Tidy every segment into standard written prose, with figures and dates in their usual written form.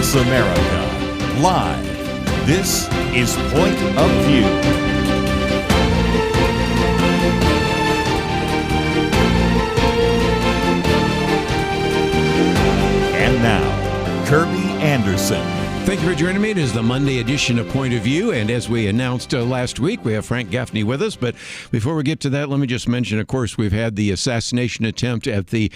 across America. Live. This is Point of View. And now, Kerby Anderson. Thank you for joining me. It is the Monday edition of Point of View, and as we announced last week, we have Frank Gaffney with us. But before we get to that, let me just mention, of course, we've had the assassination attempt at the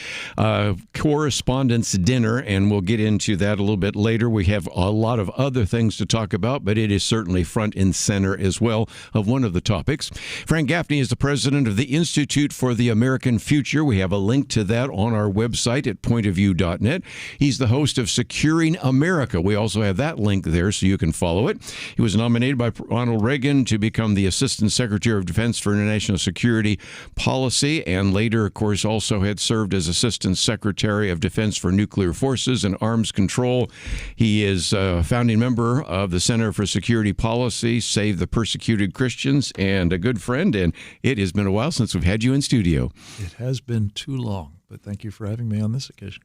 Correspondents Dinner, and we'll get into that a little bit later. We have a lot of other things to talk about, but it is certainly front and center as well of one of the topics. Frank Gaffney is the president of the Institute for the American Future. We have a link to that on our website at pointofview.net. He's the host of Securing America. We also have that link there so you can follow it. He was nominated by Ronald Reagan to become the Assistant Secretary of Defense for International Security Policy, and later, of course, also had served as Assistant Secretary of Defense for Nuclear Forces and Arms Control. He is a founding member of the Center for Security Policy, Save the Persecuted Christians, and a good friend, and it has been a while since we've had you in studio. It has been too long, but thank you for having me on this occasion.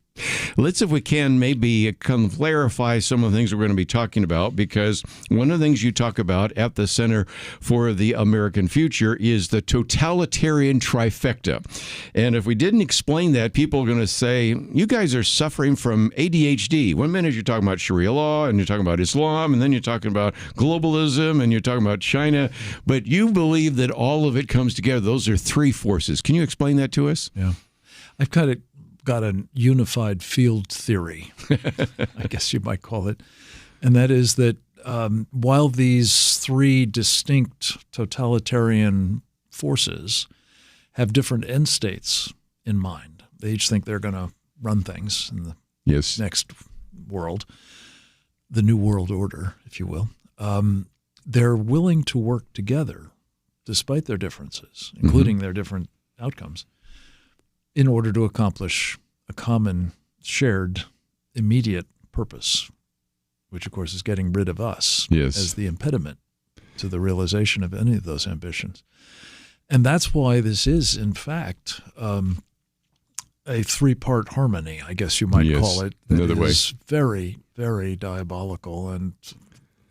Let's, if we can, maybe clarify some of the things we're going to be talking about, because one of the things you talk about at the Center for the American Future is the totalitarian trifecta. And if we didn't explain that, people are going to say, you guys are suffering from ADHD. One minute you're talking about Sharia law, and you're talking about Islam, and then you're talking about globalism, and you're talking about China. But you believe that all of it comes together. Those are three forces. Can you explain that to us? Yeah. I've kind of got a unified field theory, I guess you might call it. And that is that while these three distinct totalitarian forces have different end states in mind, they each think they're going to run things in the next world, the New World Order, if you will. They're willing to work together despite their differences, including their different outcomes, in order to accomplish a common, shared, immediate purpose, which, of course, is getting rid of us as the impediment to the realization of any of those ambitions. And that's why this is, in fact, a three-part harmony, I guess you might call it, that is very, very diabolical and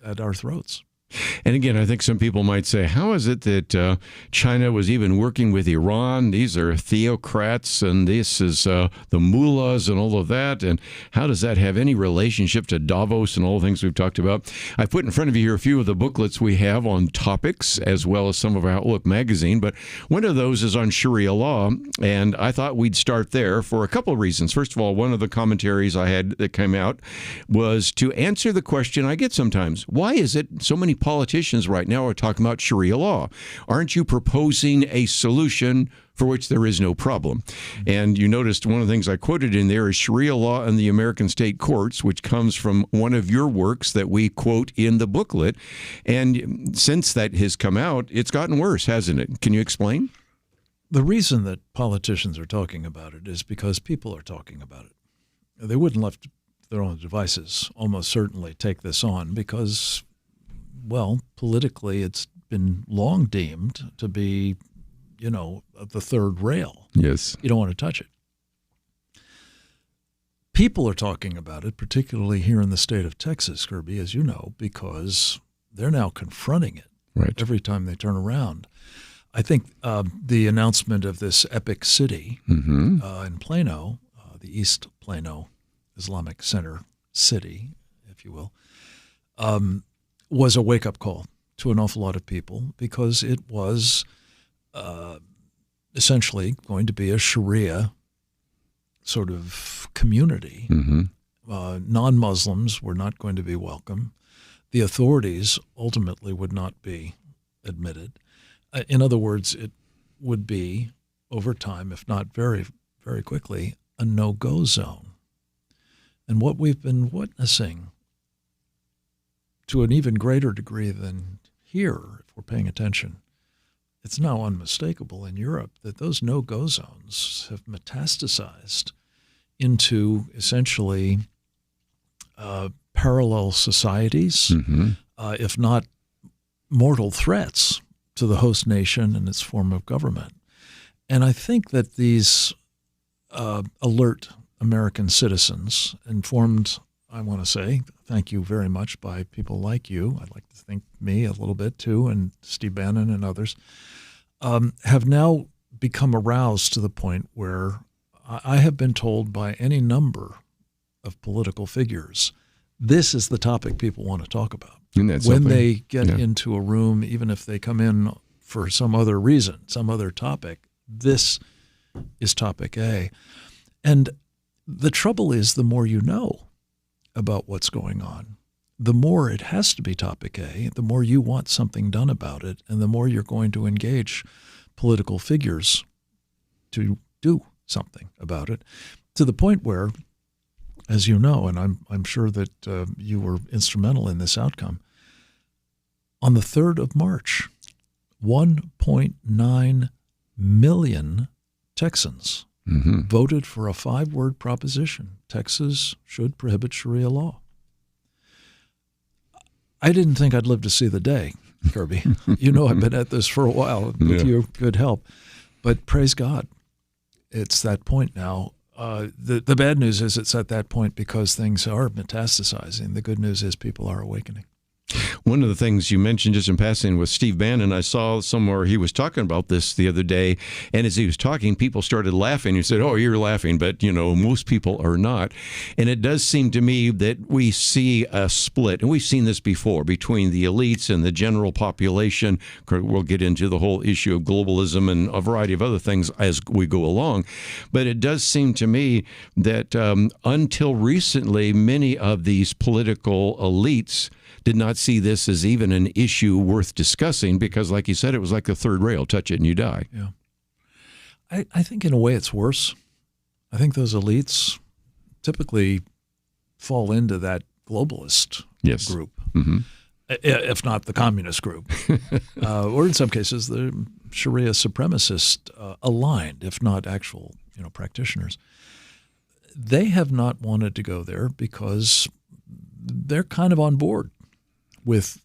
at our throats. And again, I think some people might say, how is it that China was even working with Iran? These are theocrats, and this is the mullahs and all of that. And how does that have any relationship to Davos and all the things we've talked about? I put in front of you here a few of the booklets we have on topics, as well as some of our Outlook magazine. But one of those is on Sharia law, and I thought we'd start there for a couple of reasons. First of all, one of the commentaries I had that came out was to answer the question I get sometimes: why is it so many politicians right now are talking about Sharia law? Aren't you proposing a solution for which there is no problem? And you noticed one of the things I quoted in there is Sharia law and the American state courts, which comes from one of your works that we quote in the booklet. And since that has come out, it's gotten worse, hasn't it? Can you explain? The reason that politicians are talking about it is because people are talking about it. They wouldn't left their own devices almost certainly take this on because, well, politically, it's been long deemed to be, the third rail. Yes. You don't want to touch it. People are talking about it, particularly here in the state of Texas, Kerby, as you know, because they're now confronting it every time they turn around. I think the announcement of this epic city in Plano, the East Plano Islamic Center city, if you will, was a wake-up call to an awful lot of people because it was essentially going to be a Sharia sort of community. Non-Muslims were not going to be welcome. The authorities ultimately would not be admitted. In other words, it would be, over time, if not very, very quickly, a no-go zone. And what we've been witnessing, to an even greater degree than here, if we're paying attention, it's now unmistakable in Europe that those no-go zones have metastasized into essentially parallel societies, if not mortal threats to the host nation and its form of government. And I think that these alert American citizens, informed I want to say thank you very much by people like you. I'd like to thank me a little bit too, and Steve Bannon and others, have now become aroused to the point where I have been told by any number of political figures, this is the topic people want to talk about. When they get into a room, even if they come in for some other reason, some other topic, this is topic A. And the trouble is, the more you know about what's going on, the more it has to be topic A, the more you want something done about it, and the more you're going to engage political figures to do something about it, to the point where, as you know, and I'm sure that you were instrumental in this outcome, on the 3rd of March, 1.9 million Texans voted for a 5-word proposition: Texas should prohibit Sharia law. I didn't think I'd live to see the day, Kerby. You know, I've been at this for a while with your good help. But praise God, it's that point now. The bad news is it's at that point because things are metastasizing. The good news is people are awakening. One of the things you mentioned just in passing with Steve Bannon, I saw somewhere he was talking about this the other day, and as he was talking, people started laughing. He said, "Oh, you're laughing, but, you know, most people are not." And it does seem to me that we see a split, and we've seen this before, between the elites and the general population. We'll get into the whole issue of globalism and a variety of other things as we go along. But it does seem to me that until recently, many of these political elites did not see this as even an issue worth discussing because, like you said, it was like the third rail: touch it and you die. Yeah, I think in a way it's worse. I think those elites typically fall into that globalist group, if not the communist group, or in some cases the Sharia supremacist aligned, if not actual practitioners. They have not wanted to go there because they're kind of on board with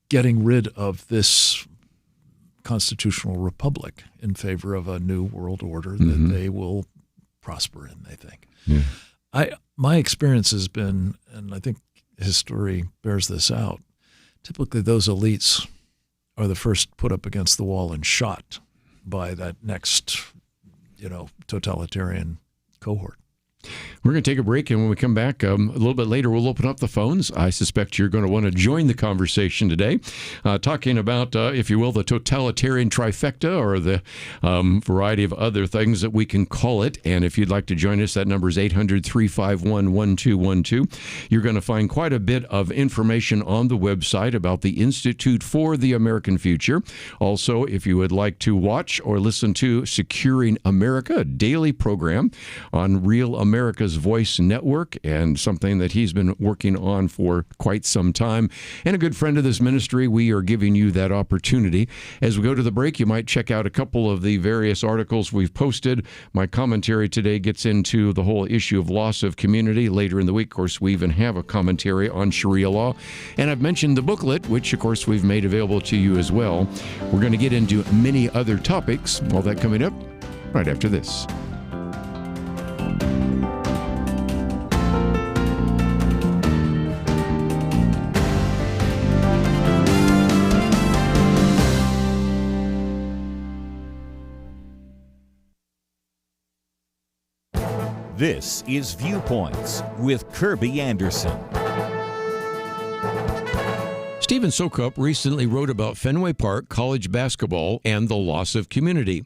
getting rid of this constitutional republic in favor of a new world order that they will prosper in, they think. Yeah. My experience has been, and I think history bears this out, typically those elites are the first put up against the wall and shot by that next, totalitarian cohort. We're going to take a break, and when we come back a little bit later, we'll open up the phones. I suspect you're going to want to join the conversation today, talking about, if you will, the totalitarian trifecta or the variety of other things that we can call it. And if you'd like to join us, that number is 800-351-1212. You're going to find quite a bit of information on the website about the Institute for the American Future. Also, if you would like to watch or listen to Securing America, a daily program on Real America's Voice Network, and something that he's been working on for quite some time. And a good friend of this ministry, we are giving you that opportunity. As we go to the break, you might check out a couple of the various articles we've posted. My commentary today gets into the whole issue of loss of community. Later in the week, of course, we even have a commentary on Sharia law. And I've mentioned the booklet, which, of course, we've made available to you as well. We're going to get into many other topics. All that coming up right after this. This is Viewpoints with Kerby Anderson. Stephen Sokup recently wrote about Fenway Park, college basketball, and the loss of community.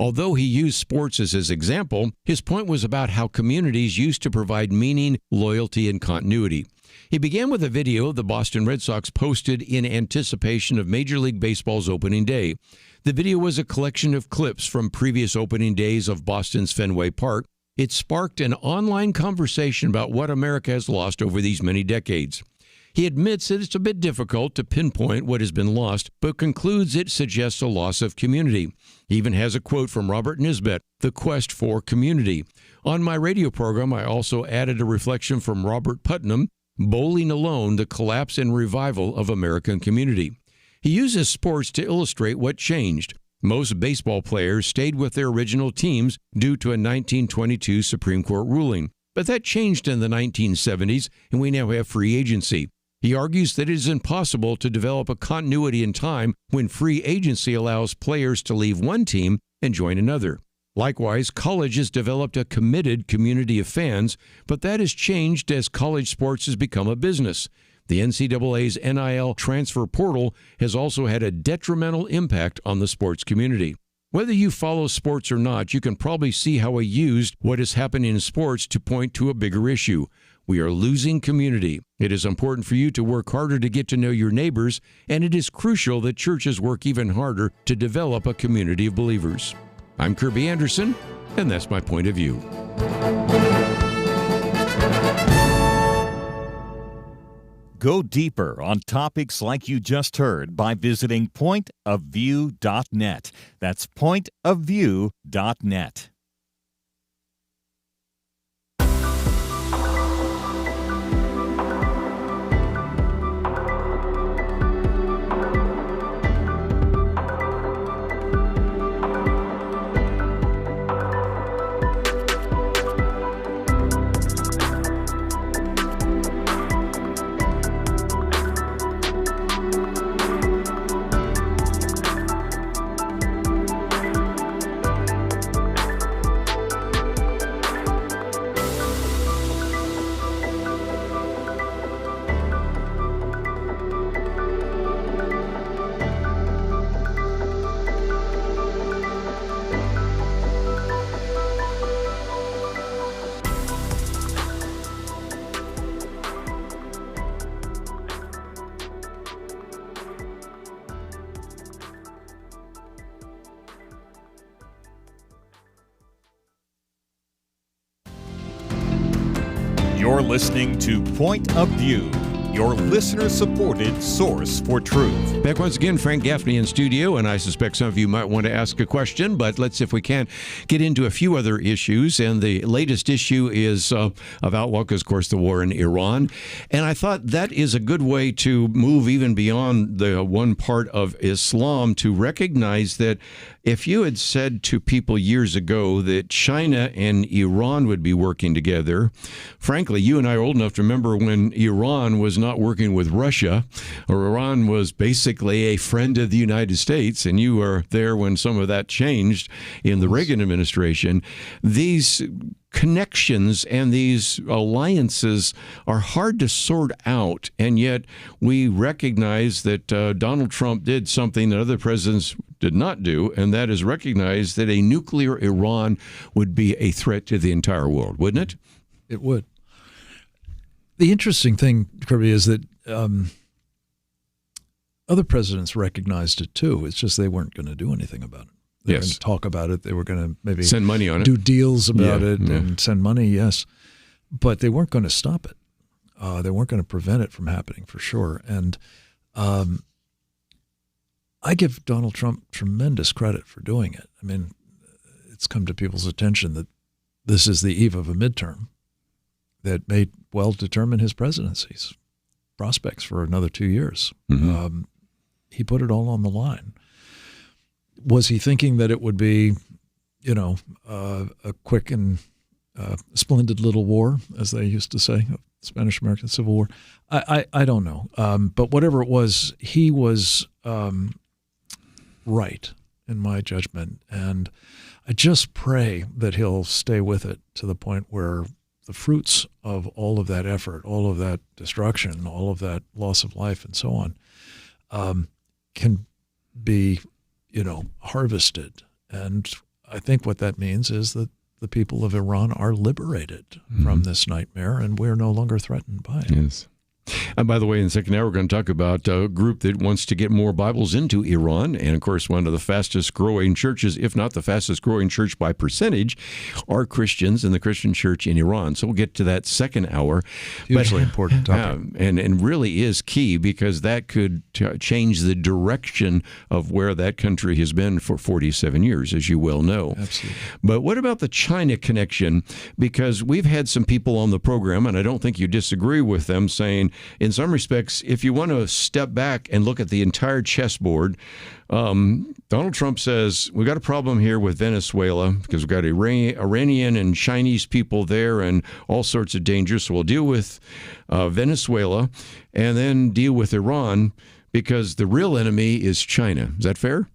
Although he used sports as his example, his point was about how communities used to provide meaning, loyalty, and continuity. He began with a video the Boston Red Sox posted in anticipation of Major League Baseball's opening day. The video was a collection of clips from previous opening days of Boston's Fenway Park. It sparked an online conversation about what America has lost over these many decades. He admits that it's a bit difficult to pinpoint what has been lost, but concludes it suggests a loss of community. He even has a quote from Robert Nisbet, "The Quest for Community." On my radio program, I also added a reflection from Robert Putnam, "Bowling Alone, the Collapse and Revival of American Community." He uses sports to illustrate what changed. Most baseball players stayed with their original teams due to a 1922 Supreme Court ruling. But that changed in the 1970s, and we now have free agency. He argues that it is impossible to develop a continuity in time when free agency allows players to leave one team and join another. Likewise, college has developed a committed community of fans, but that has changed as college sports has become a business. The NCAA's NIL transfer portal has also had a detrimental impact on the sports community. Whether you follow sports or not, you can probably see how he used what is happening in sports to point to a bigger issue. We are losing community. It is important for you to work harder to get to know your neighbors, and it is crucial that churches work even harder to develop a community of believers. I'm Kerby Anderson, and that's my point of view. Go deeper on topics like you just heard by visiting pointofview.net. That's pointofview.net. You're listening to Point of View, your listener-supported source for truth. Back once again, Frank Gaffney in studio, and I suspect some of you might want to ask a question, but let's see if we can get into a few other issues. And the latest issue is of outlook is, of course, the war in Iran. And I thought that is a good way to move even beyond the one part of Islam to recognize that if you had said to people years ago that China and Iran would be working together, frankly, you and I are old enough to remember when Iran was not working with Russia, or Iran was basically a friend of the United States, and you were there when some of that changed in the Reagan administration. These connections and these alliances are hard to sort out, and yet we recognize that Donald Trump did something that other presidents did not do, and that is recognize that a nuclear Iran would be a threat to the entire world, wouldn't it? It would. The interesting thing, Kerby, is that other presidents recognized it too. It's just they weren't going to do anything about it. They were going to talk about it. They were going to maybe send money on it, do deals about it, and send money, yes. But they weren't going to stop it. They weren't going to prevent it from happening, for sure. And I give Donald Trump tremendous credit for doing it. I mean, it's come to people's attention that this is the eve of a midterm that may well determine his presidency's prospects for another 2 years. Mm-hmm. He put it all on the line. Was he thinking that it would be, a quick and splendid little war, as they used to say, Spanish-American Civil War? I don't know. But whatever it was, he was right in my judgment. And I just pray that he'll stay with it to the point where the fruits of all of that effort, all of that destruction, all of that loss of life and so on can be, harvested. And I think what that means is that the people of Iran are liberated from this nightmare, and we're no longer threatened by it. Yes. And by the way, in the second hour, we're going to talk about a group that wants to get more Bibles into Iran. And, of course, one of the fastest-growing churches, if not the fastest-growing church by percentage, are Christians in the Christian church in Iran. So we'll get to that second hour. Hugely important topic. And really is key, because that could change the direction of where that country has been for 47 years, as you well know. Absolutely. But what about the China connection? Because we've had some people on the program, and I don't think you disagree with them, saying, in some respects, if you want to step back and look at the entire chessboard, Donald Trump says, we got a problem here with Venezuela because we've got Iranian and Chinese people there and all sorts of dangers. So we'll deal with Venezuela and then deal with Iran because the real enemy is China. Is that fair?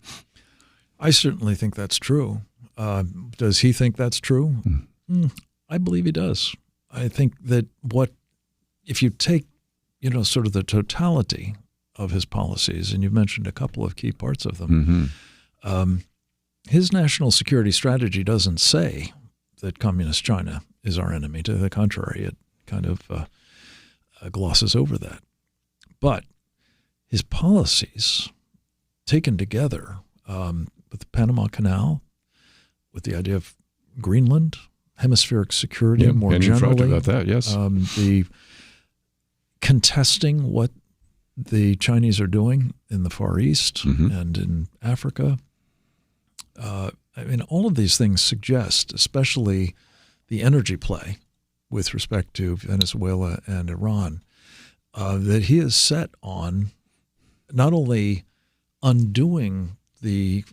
I certainly think that's true. Does he think that's true? I believe he does. I think that if you take, sort of the totality of his policies, and you've mentioned a couple of key parts of them, his national security strategy doesn't say that communist China is our enemy. To the contrary, it kind of glosses over that. But his policies taken together with the Panama Canal, with the idea of Greenland, hemispheric security more and generally. You've talked about that, yes. The contesting what the Chinese are doing in the Far East and in Africa. All of these things suggest, especially the energy play with respect to Venezuela and Iran, that he is set on not only undoing the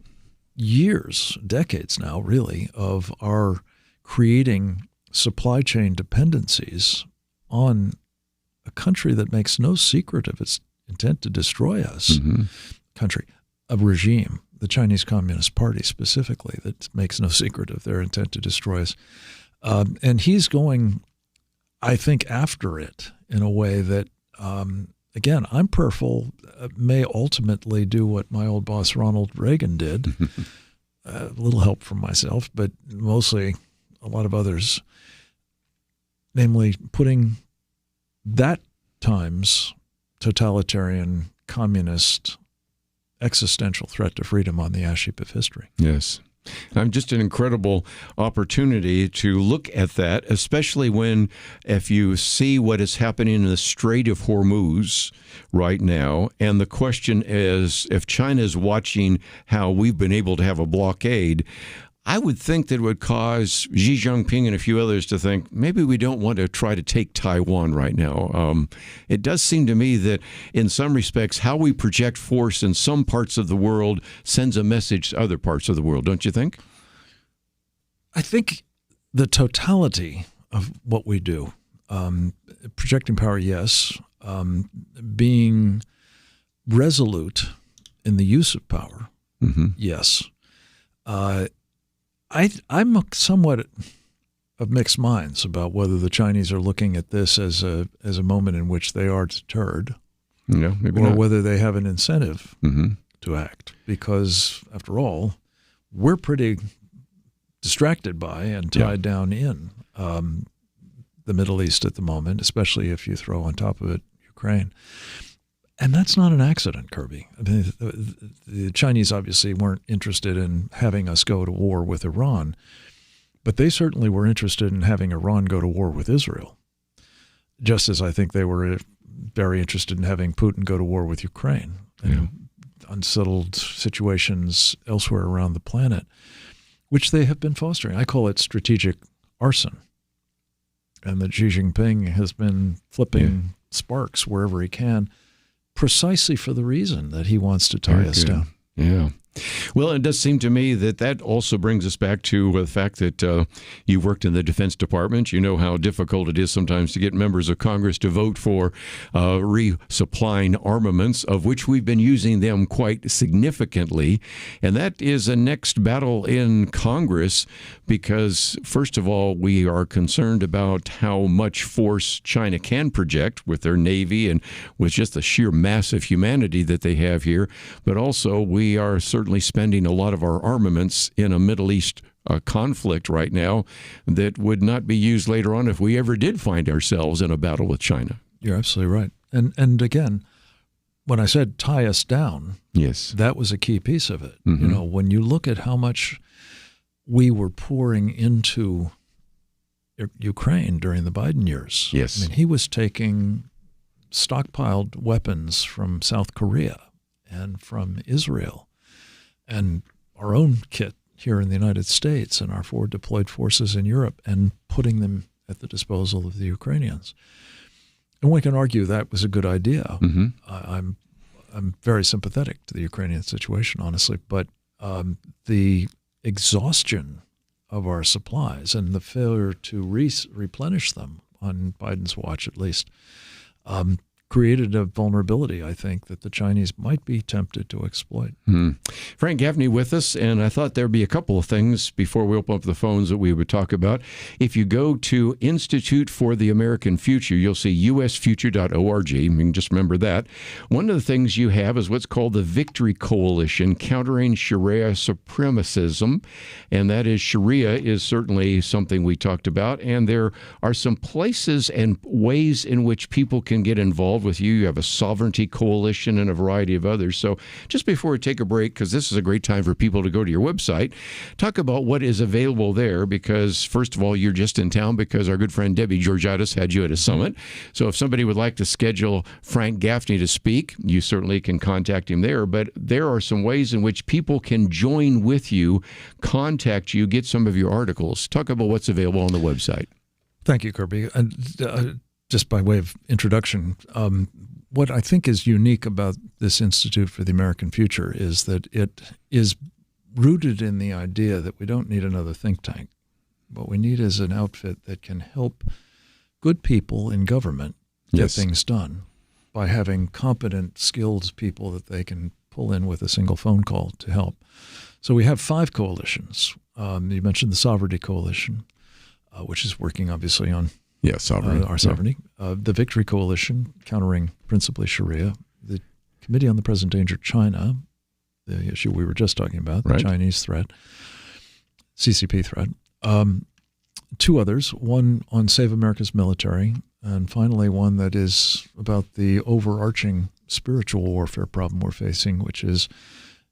years, decades now really, of our creating supply chain dependencies on a country that makes no secret of its intent to destroy us, a regime, the Chinese Communist Party specifically, that makes no secret of their intent to destroy us. And he's going, I think, after it in a way that, again, I'm prayerful may ultimately do what my old boss Ronald Reagan did. A little help from myself, but mostly a lot of others, namely putting that time's totalitarian, communist, existential threat to freedom on the ash heap of history. Yes. Just an incredible opportunity to look at that, especially if you see what is happening in the Strait of Hormuz right now. And the question is, if China is watching how we've been able to have a blockade, I would think that it would cause Xi Jinping and a few others to think maybe we don't want to try to take Taiwan right now. It does seem to me that in some respects, how we project force in some parts of the world sends a message to other parts of the world, don't you think? I think the totality of what we do, projecting power, yes, being resolute in the use of power, yes. I'm somewhat of mixed minds about whether the Chinese are looking at this as a moment in which they are deterred, maybe or not. whether they have an incentive to act. Because, after all, we're pretty distracted by and tied down in the Middle East at the moment, especially if you throw on top of it Ukraine. And that's not an accident, Kerby. I mean, the Chinese obviously weren't interested in having us go to war with Iran, but they certainly were interested in having Iran go to war with Israel, just as I think they were very interested in having Putin go to war with Ukraine and unsettled situations elsewhere around the planet, which they have been fostering. I call it strategic arson, and that Xi Jinping has been flipping sparks wherever he can, precisely for the reason that he wants to tie us down. Yeah. Well, it does seem to me that also brings us back to the fact that you've worked in the Defense Department. You know how difficult it is sometimes to get members of Congress to vote for resupplying armaments, of which we've been using them quite significantly. And that is a next battle in Congress because, first of all, we are concerned about how much force China can project with their Navy and with just the sheer mass of humanity that they have here. But also, we are certainly spending a lot of our armaments in a Middle East conflict right now that would not be used later on if we ever did find ourselves in a battle with China. You're absolutely right. And again, when I said tie us down, yes, that was a key piece of it. You know, when you look at how much we were pouring into Ukraine during the Biden years, yes, I mean, he was taking stockpiled weapons from South Korea and from Israel and our own kit here in the United States and our forward deployed forces in Europe and putting them at the disposal of the Ukrainians. And one can argue that was a good idea. Mm-hmm. I'm very sympathetic to the Ukrainian situation, honestly, but the exhaustion of our supplies and the failure to replenish them on Biden's watch, at least, created a vulnerability, I think, that the Chinese might be tempted to exploit. Frank Gaffney with us, and I thought there'd be a couple of things before we open up the phones that we would talk about. If you go to Institute for the American Future, you'll see usfuture.org. You can just remember that. One of the things you have is what's called the Victory Coalition, Countering Sharia Supremacism, and that is Sharia is certainly something we talked about, and there are some places and ways in which people can get involved with you. You have a sovereignty coalition and a variety of others. So just before we take a break, because this is a great time for people to go to your website, talk about what is available there, because first of all, you're just in town because our good friend Debbie Georgiadis had you at a summit. So if somebody would like to schedule Frank Gaffney to speak, you certainly can contact him there. But there are some ways in which people can join with you, contact you, get some of your articles. Talk about what's available on the website. Thank you, Kerby. And just by way of introduction, what I think is unique about this Institute for the American Future is that it is rooted in the idea that we don't need another think tank. What we need is an outfit that can help good people in government get things done by having competent, skilled people that they can pull in with a single phone call to help. So we have 5 coalitions. You mentioned the Sovereignty Coalition, which is working obviously on our sovereignty. The Victory Coalition, countering principally Sharia. The Committee on the Present Danger China, the issue we were just talking about, the Chinese threat, CCP threat. 2 others, one on Save America's Military, and finally one that is about the overarching spiritual warfare problem we're facing, which is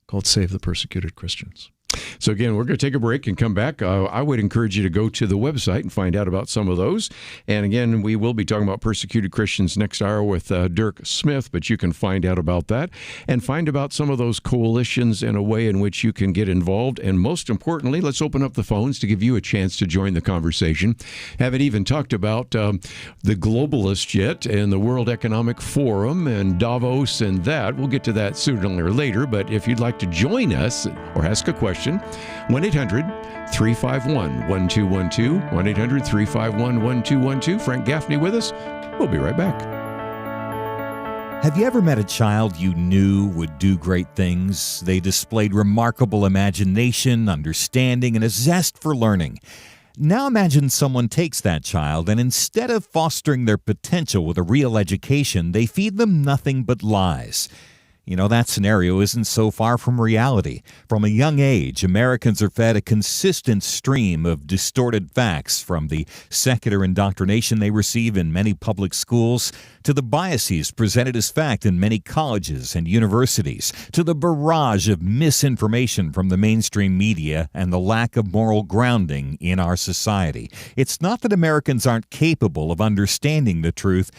called Save the Persecuted Christians. So again, we're going to take a break and come back. I would encourage you to go to the website and find out about some of those. And again, we will be talking about persecuted Christians next hour with Dirk Smith, but you can find out about that and find about some of those coalitions and a way in which you can get involved. And most importantly, let's open up the phones to give you a chance to join the conversation. Haven't even talked about the globalists yet and the World Economic Forum and Davos and that. We'll get to that sooner or later. But if you'd like to join us or ask a question, 1-800-351-1212, 1-800-351-1212. Frank Gaffney with us. We'll be right back. Have you ever met a child you knew would do great things? They displayed remarkable imagination, understanding, and a zest for learning. Now imagine someone takes that child and instead of fostering their potential with a real education, they feed them nothing but lies. You know, that scenario isn't so far from reality. From a young age, Americans are fed a consistent stream of distorted facts, from the secular indoctrination they receive in many public schools, to the biases presented as fact in many colleges and universities, to the barrage of misinformation from the mainstream media and the lack of moral grounding in our society. It's not that Americans aren't capable of understanding the truth,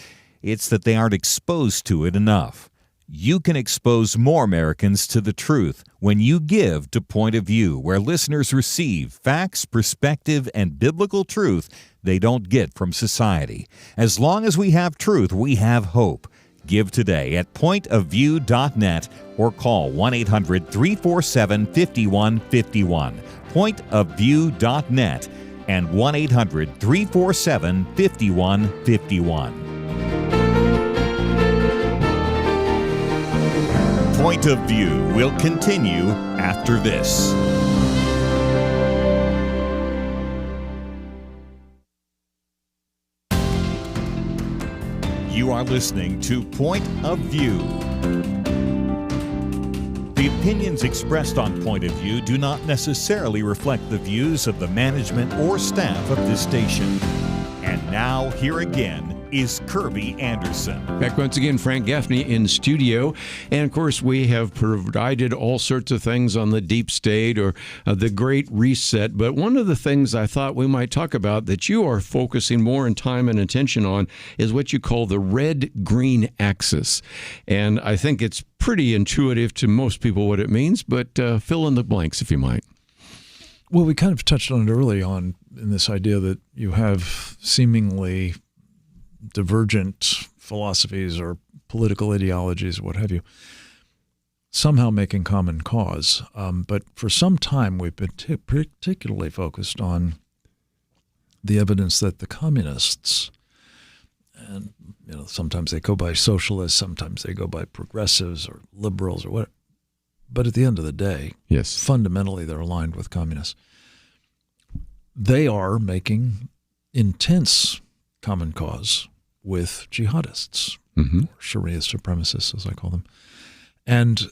it's that they aren't exposed to it enough. You can expose more Americans to the truth when you give to Point of View, where listeners receive facts, perspective, and biblical truth they don't get from society. As long as we have truth, we have hope. Give today at pointofview.net or call 1-800-347-5151. Pointofview.net and 1-800-347-5151. Point of View will continue after this. You are listening to Point of View. The opinions expressed on Point of View do not necessarily reflect the views of the management or staff of this station. And now, here again, is Kerby Anderson. Back once again, Frank Gaffney in studio. And of course, we have provided all sorts of things on the deep state or the Great Reset. But one of the things I thought we might talk about that you are focusing more in time and attention on is what you call the red-green axis. And I think it's pretty intuitive to most people what it means, but fill in the blanks if you might. Well, we kind of touched on it early on in this idea that you have seemingly divergent philosophies or political ideologies, what have you, somehow making common cause. But for some time, we've been particularly focused on the evidence that the communists, and sometimes they go by socialists, sometimes they go by progressives or liberals or whatever, but at the end of the day, yes, fundamentally they're aligned with communists. They are making intense common cause with jihadists, or Sharia supremacists, as I call them. And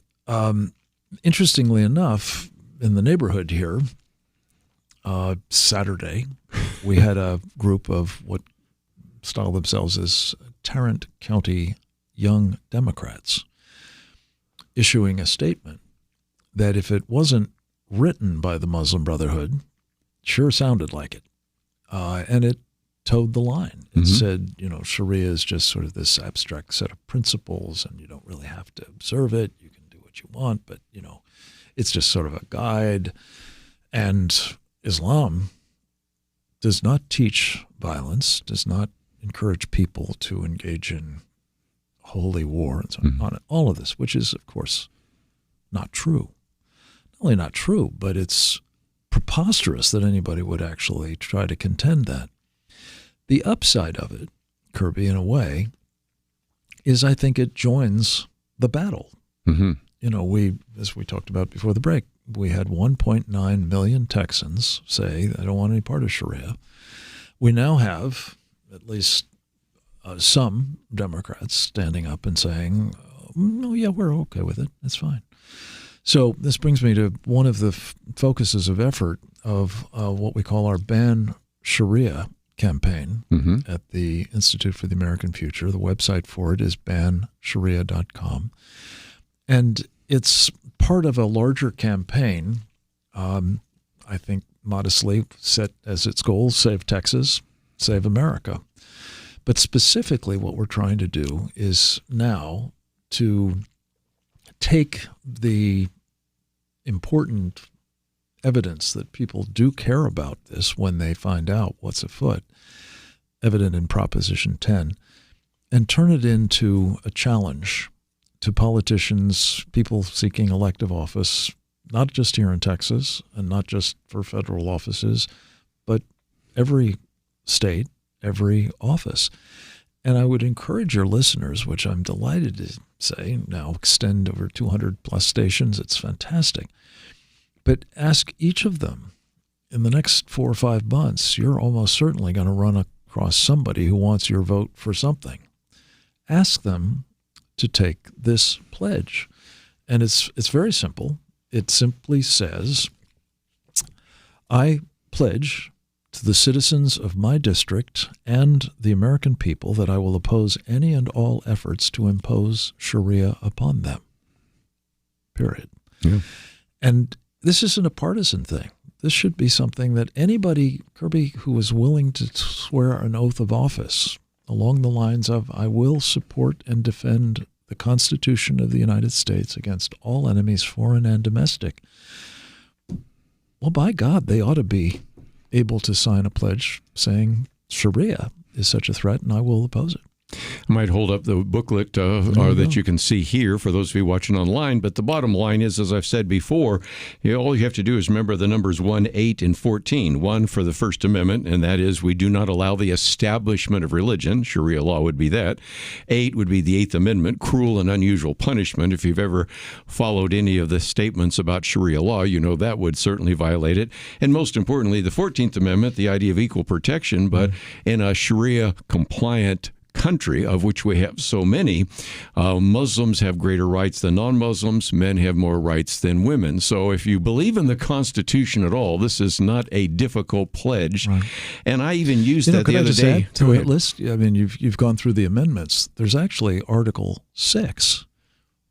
interestingly enough, in the neighborhood here, Saturday, we had a group of what style themselves as Tarrant County Young Democrats issuing a statement that if it wasn't written by the Muslim Brotherhood, sure sounded like it. And it towed the line. It said, Sharia is just sort of this abstract set of principles, and you don't really have to observe it. You can do what you want, but, it's just sort of a guide. And Islam does not teach violence, does not encourage people to engage in holy war and so on. All of this, which is, of course, not true. Not only not true, but it's preposterous that anybody would actually try to contend that. The upside of it, Kerby, in a way, is I think it joins the battle. We, as we talked about before the break, we had 1.9 million Texans say they don't want any part of Sharia. We now have at least some Democrats standing up and saying, "Oh, yeah, we're okay with it. That's fine." So this brings me to one of the focuses of effort of what we call our Ban Sharia campaign at the Institute for the American Future. The website for it is bansharia.com. And it's part of a larger campaign, I think modestly set as its goal, Save Texas, Save America. But specifically what we're trying to do is now to take the important evidence that people do care about this when they find out what's afoot, evident in Proposition 10, and turn it into a challenge to politicians, people seeking elective office, not just here in Texas and not just for federal offices, but every state, every office. And I would encourage your listeners, which I'm delighted to say now extend over 200 plus stations. It's fantastic. But ask each of them in the next 4 or 5 months, you're almost certainly going to run across somebody who wants your vote for something. Ask them to take this pledge. And it's very simple. It simply says, I pledge to the citizens of my district and the American people that I will oppose any and all efforts to impose Sharia upon them. Period. Yeah. And this isn't a partisan thing. This should be something that anybody, Kerby, who is willing to swear an oath of office along the lines of, I will support and defend the Constitution of the United States against all enemies, foreign and domestic. Well, by God, they ought to be able to sign a pledge saying Sharia is such a threat and I will oppose it. I might hold up the booklet that you can see here for those of you watching online. But the bottom line is, as I've said before, all you have to do is remember the numbers 1, 8, and 14. 1 for the First Amendment, and that is we do not allow the establishment of religion. Sharia law would be that. 8 would be the Eighth Amendment, cruel and unusual punishment. If you've ever followed any of the statements about Sharia law, you know that would certainly violate it. And most importantly, the 14th Amendment, the idea of equal protection, but in a Sharia-compliant country, of which we have so many, Muslims have greater rights than non-Muslims. Men have more rights than women. So if you believe in the Constitution at all, this is not a difficult pledge. Right. And I even used that the other day. To that list, I mean, you've gone through the amendments. There's actually Article 6,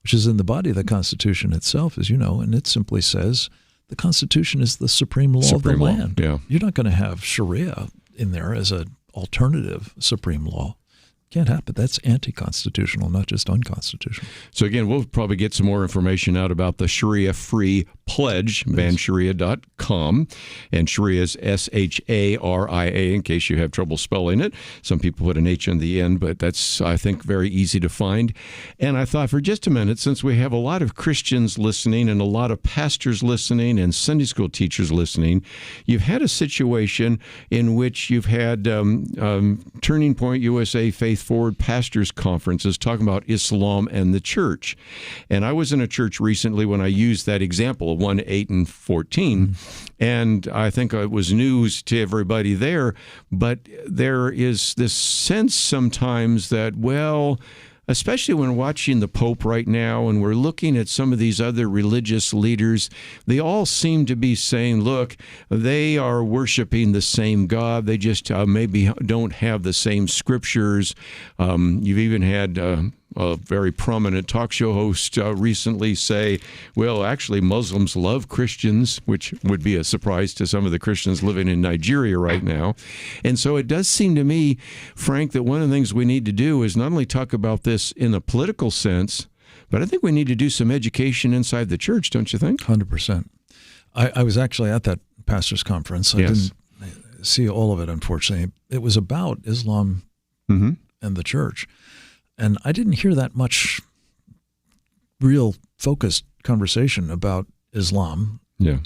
which is in the body of the Constitution itself, as you know, and it simply says the Constitution is the supreme law of the land. Yeah. You're not going to have Sharia in there as an alternative supreme law. Can't happen. That's anti-constitutional, not just unconstitutional. So again, we'll probably get some more information out about the Sharia-free pledge, bansharia.com. And Sharia is Sharia, in case you have trouble spelling it. Some people put an H on the end, but that's, I think, very easy to find. And I thought for just a minute, since we have a lot of Christians listening and a lot of pastors listening and Sunday school teachers listening, you've had a situation in which you've had Turning Point USA Faith Forward Pastors Conferences talking about Islam and the church. And I was in a church recently when I used that example of 1, 8, and 14, and I think it was news to everybody there, but there is this sense sometimes that, well, especially when watching the Pope right now and we're looking at some of these other religious leaders, they all seem to be saying, look, they are worshiping the same God. They just maybe don't have the same scriptures. You've even had a very prominent talk show host recently say, well, actually, Muslims love Christians, which would be a surprise to some of the Christians living in Nigeria right now. And so it does seem to me, Frank, that one of the things we need to do is not only talk about this in a political sense, but I think we need to do some education inside the church, don't you think? 100%. I was actually at that pastor's conference. I didn't see all of it, unfortunately. It was about Islam and the church. And I didn't hear that much real focused conversation about Islam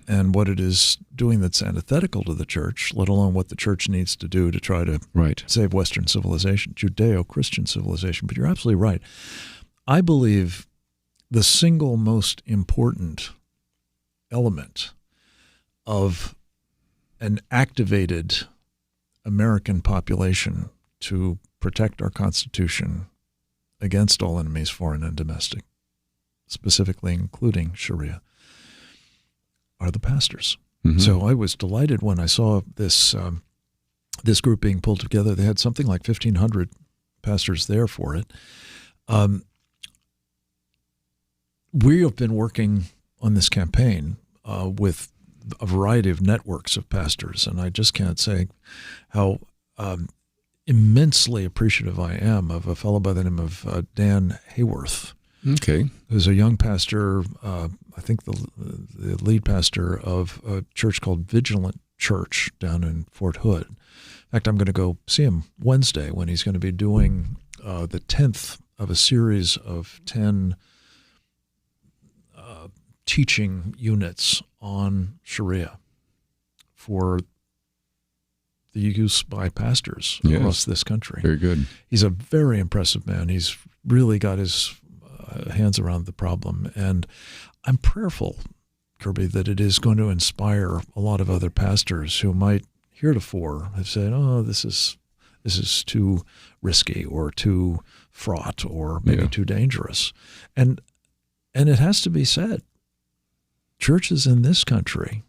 and what it is doing that's antithetical to the church, let alone what the church needs to do to try to save Western civilization, Judeo-Christian civilization. But you're absolutely right. I believe the single most important element of an activated American population to protect our Constitution against all enemies, foreign and domestic, specifically including Sharia, are the pastors. So I was delighted when I saw this this group being pulled together. They had something like 1,500 pastors there for it. We have been working on this campaign with a variety of networks of pastors, and I just can't say how immensely appreciative I am of a fellow by the name of Dan Hayworth. Okay. Who's a young pastor, I think the lead pastor of a church called Vigilant Church down in Fort Hood. In fact, I'm going to go see him Wednesday when he's going to be doing the 10th of a series of 10 teaching units on Sharia for the use by pastors across this country. Very good. He's a very impressive man. He's really got his hands around the problem. And I'm prayerful, Kerby, that it is going to inspire a lot of other pastors who might heretofore have said, oh, this is too risky or too fraught or maybe too dangerous. And it has to be said, churches in this country,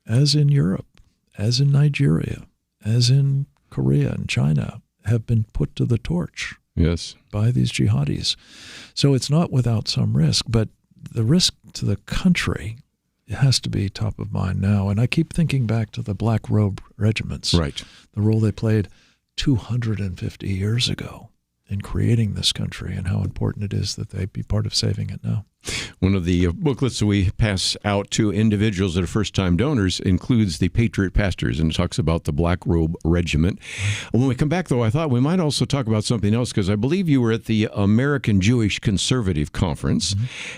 as in Europe, as in Nigeria, as in Korea and China, have been put to the torch by these jihadis. So it's not without some risk, but the risk to the country has to be top of mind now. And I keep thinking back to the Black Robe regiments, the role they played 250 years ago in creating this country and how important it is that they be part of saving it now. One of the booklets that we pass out to individuals that are first-time donors includes the Patriot Pastors, and it talks about the Black Robe Regiment. When we come back, though, I thought we might also talk about something else, because I believe you were at the American Jewish Conservative Conference,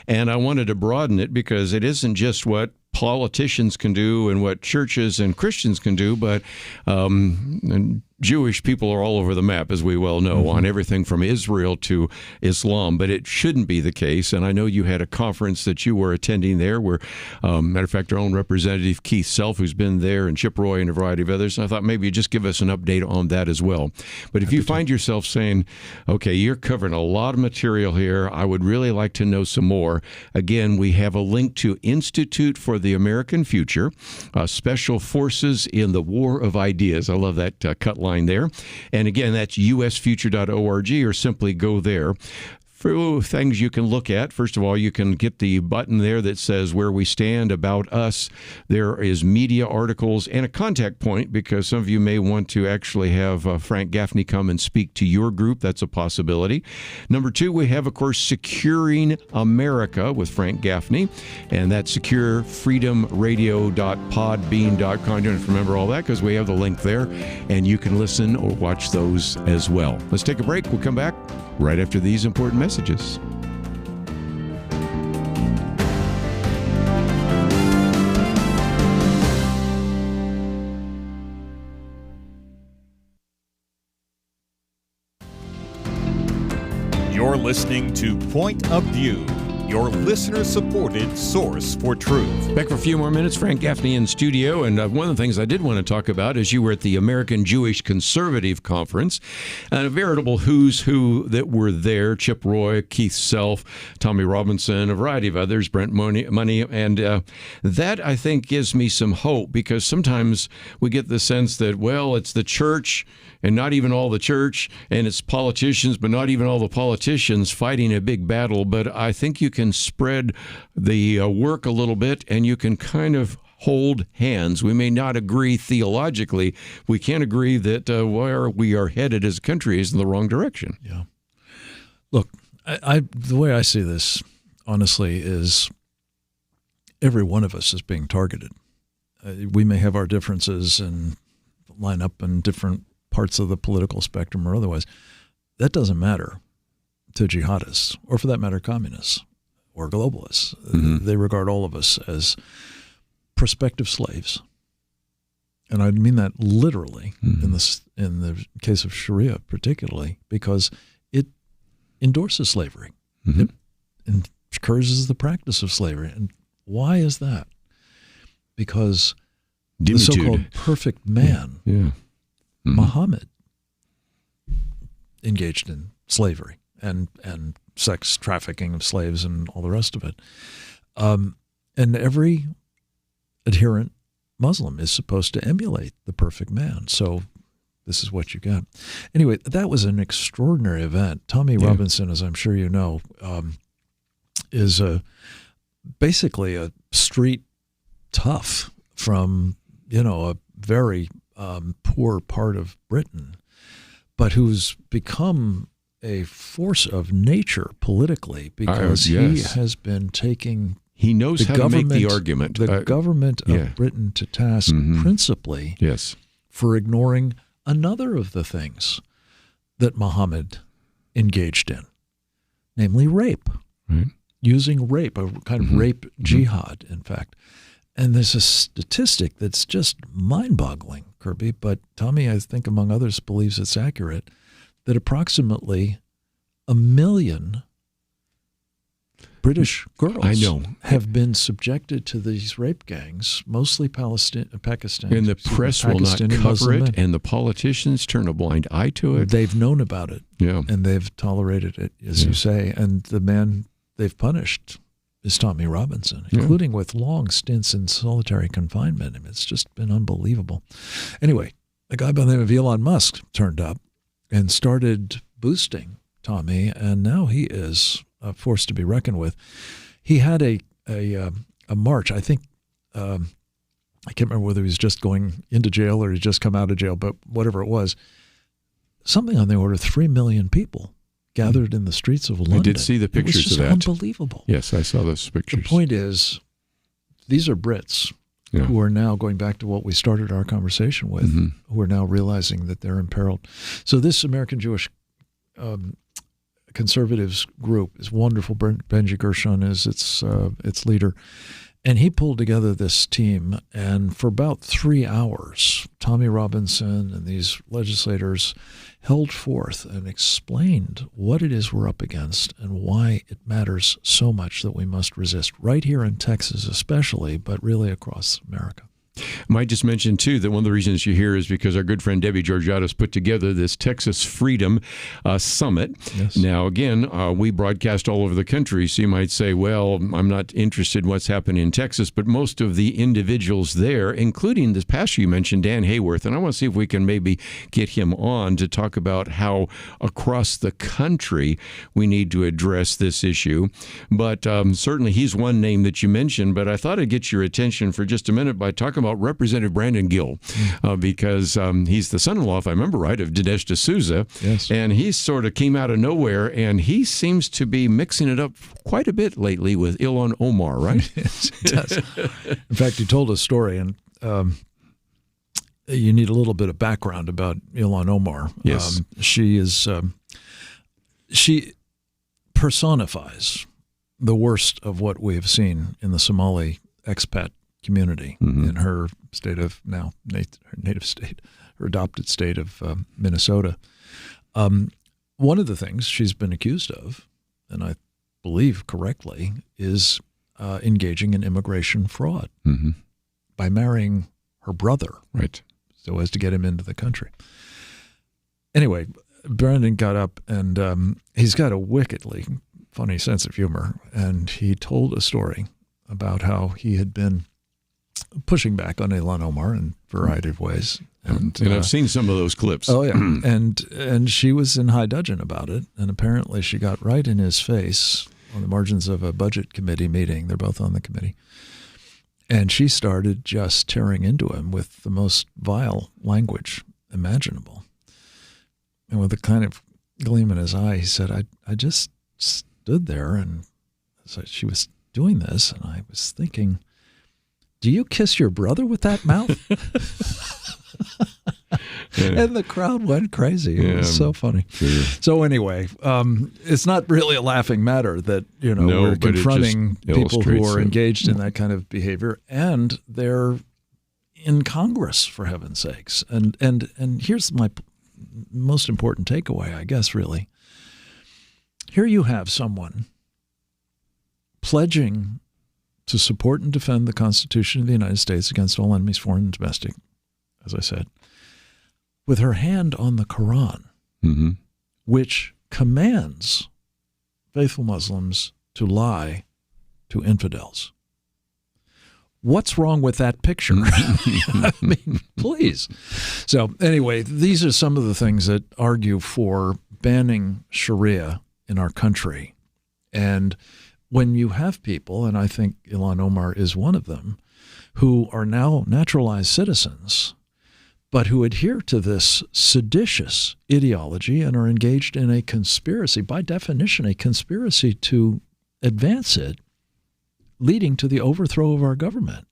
and I wanted to broaden it because it isn't just what politicians can do and what churches and Christians can do, but and Jewish people are all over the map, as we well know, on everything from Israel to Islam, but it shouldn't be the case. And I know you had a conference that you were attending there where, matter of fact, our own representative, Keith Self, who's been there, and Chip Roy and a variety of others. And I thought maybe you'd just give us an update on that as well. But if you find yourself saying, okay, you're covering a lot of material here, I would really like to know some more. Again, we have a link to Institute for the American Future, Special Forces in the War of Ideas. I love that cut line there. And again, that's usfuture.org, or simply go there. few things you can look at. First of all, you can get the button there that says Where We Stand, About Us. There is media articles and a contact point, because some of you may want to actually have Frank Gaffney come and speak to your group. That's a possibility. Number 2, we have, of course, Securing America with Frank Gaffney, and that's securefreedomradio.podbean.com. You don't have to remember all that because we have the link there, and you can listen or watch those as well. Let's take a break. We'll come back right after these important messages. You're listening to Point of View, your listener-supported source for truth. Back for a few more minutes. Frank Gaffney in studio. And one of the things I did want to talk about is you were at the American Jewish Conservative Conference, and a veritable who's who that were there. Chip Roy, Keith Self, Tommy Robinson, a variety of others, Brent Money. And that, I think, gives me some hope, because sometimes we get the sense that, well, it's the church and not even all the church, and it's politicians, but not even all the politicians fighting a big battle. But I think you can spread the work a little bit, and you can kind of hold hands. We may not agree theologically. We can't agree that where we are headed as a country is in the wrong direction. Yeah. Look, the way I see this, honestly, is every one of us is being targeted. We may have our differences and line up in different parts of the political spectrum or otherwise. That doesn't matter to jihadists, or for that matter, communists or globalists. Mm-hmm. They regard all of us as prospective slaves. And I mean that literally, mm-hmm. in the case of Sharia particularly, because it endorses slavery. Mm-hmm. It encourages the practice of slavery. And why is that? Because the so-called perfect man, mm-hmm. Muhammad, engaged in slavery and sex trafficking of slaves and all the rest of it. And every adherent Muslim is supposed to emulate the perfect man. So this is what you get. Anyway, that was an extraordinary event. Tommy Robinson, as I'm sure you know, is basically a street tough from, a very poor part of Britain, but who's become a force of nature politically, because he has been taking he knows how to make the argument. The government of Britain to task principally for ignoring another of the things that Muhammad engaged in, namely rape, using rape, a kind of rape jihad, in fact. And there's a statistic that's just mind-boggling, Kerby, but Tommy, I think, among others, believes it's accurate, that approximately 1 million British girls have been subjected to these rape gangs, mostly Pakistan. And the press will not cover it, and the politicians turn a blind eye to it. They've known about it, and they've tolerated it, as you say. And the man they've punished is Tommy Robinson, including with long stints in solitary confinement. I mean, it's just been unbelievable. Anyway, a guy by the name of Elon Musk turned up and started boosting Tommy, and now he is a force to be reckoned with. He had a march. I think I can't remember whether he was just going into jail or he'd just come out of jail, but whatever it was, something on the order of 3 million people gathered in the streets of London. I did see the pictures of that. It was just unbelievable. Yes, I saw those pictures. The point is, these are Brits who are now going back to what we started our conversation with, who are now realizing that they're imperiled. So this American Jewish conservatives group is wonderful. Benji Gershon is its leader. And he pulled together this team, and for about 3 hours, Tommy Robinson and these legislators held forth and explained what it is we're up against and why it matters so much that we must resist, right here in Texas especially, but really across America. Might just mention, too, that one of the reasons you're here is because our good friend Debbie Georgiadis put together this Texas Freedom Summit. Yes. Now, again, we broadcast all over the country, so you might say, well, I'm not interested in what's happening in Texas, but most of the individuals there, including this pastor you mentioned, Dan Hayworth, and I want to see if we can maybe get him on to talk about how across the country we need to address this issue. But certainly he's one name that you mentioned, but I thought I'd get your attention for just a minute by talking about Representative Brandon Gill, because he's the son-in-law, if I remember right, of Dinesh D'Souza. Yes. And he sort of came out of nowhere, and he seems to be mixing it up quite a bit lately with Ilhan Omar, right? Yes, it does. In fact, he told a story, and you need a little bit of background about Ilhan Omar. Yes. She personifies the worst of what we have seen in the Somali expat community in her state of now, her native state, her adopted state of Minnesota. One of the things she's been accused of, and I believe correctly, is engaging in immigration fraud by marrying her brother, Right. so as to get him into the country. Anyway, Brandon got up, and he's got a wickedly funny sense of humor, and he told a story about how he had been pushing back on Ilhan Omar in a variety of ways. And I've seen some of those clips. Oh, yeah. and she was in high dudgeon about it, and apparently she got right in his face on the margins of a budget committee meeting. They're both on the committee. And she started just tearing into him with the most vile language imaginable. And with a kind of gleam in his eye, he said, I just stood there, and so she was doing this, and I was thinking, do you kiss your brother with that mouth? And the crowd went crazy. It was so funny. Sure. So anyway, it's not really a laughing matter that we're but it confronting just people who illustrates are it. engaged in that kind of behavior, and they're in Congress, for heaven's sakes. And here's my most important takeaway, I guess, really. Here you have someone pledging to support and defend the Constitution of the United States against all enemies, foreign and domestic, as I said, with her hand on the Quran, which commands faithful Muslims to lie to infidels. What's wrong with that picture? I mean, please. So anyway, these are some of the things that argue for banning Sharia in our country. And when you have people, and I think Ilhan Omar is one of them, who are now naturalized citizens, but who adhere to this seditious ideology and are engaged in a conspiracy, by definition, a conspiracy to advance it, leading to the overthrow of our government,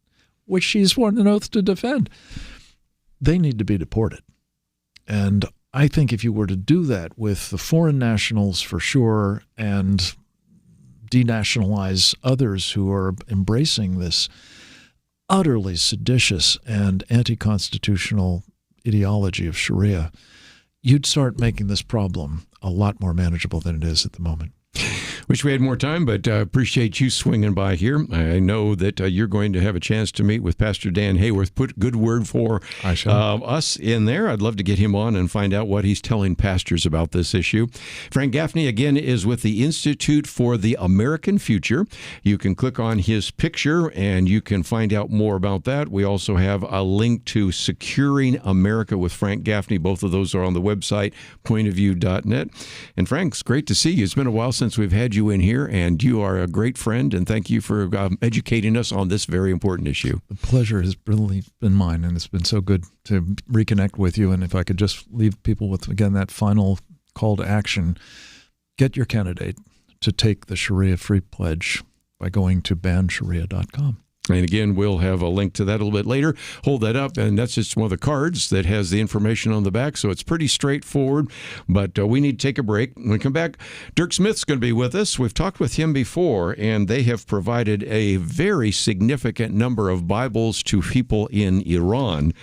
which she's sworn an oath to defend, they need to be deported. And I think if you were to do that with the foreign nationals for sure, and denationalize others who are embracing this utterly seditious and anti-constitutional ideology of Sharia, you'd start making this problem a lot more manageable than it is at the moment. Wish we had more time, but appreciate you swinging by here. I know that you're going to have a chance to meet with Pastor Dan Hayworth. Put good word for us in there. I'd love to get him on and find out what he's telling pastors about this issue. Frank Gaffney, again, is with the Institute for the American Future. You can click on his picture, and you can find out more about that. We also have a link to Securing America with Frank Gaffney. Both of those are on the website, pointofview.net. And Frank, it's great to see you. It's been a while since we've had you in here, and you are a great friend, and thank you for educating us on this very important issue. The pleasure has really been mine, and it's been so good to reconnect with you. And if I could just leave people with, again, that final call to action, get your candidate to take the Sharia-free pledge by going to bansharia.com. And again, we'll have a link to that a little bit later. Hold that up, and that's just one of the cards that has the information on the back, so it's pretty straightforward. But we need to take a break. When we come back, Dirk Smith's going to be with us. We've talked with him before, and they have provided a very significant number of Bibles to people in Iran.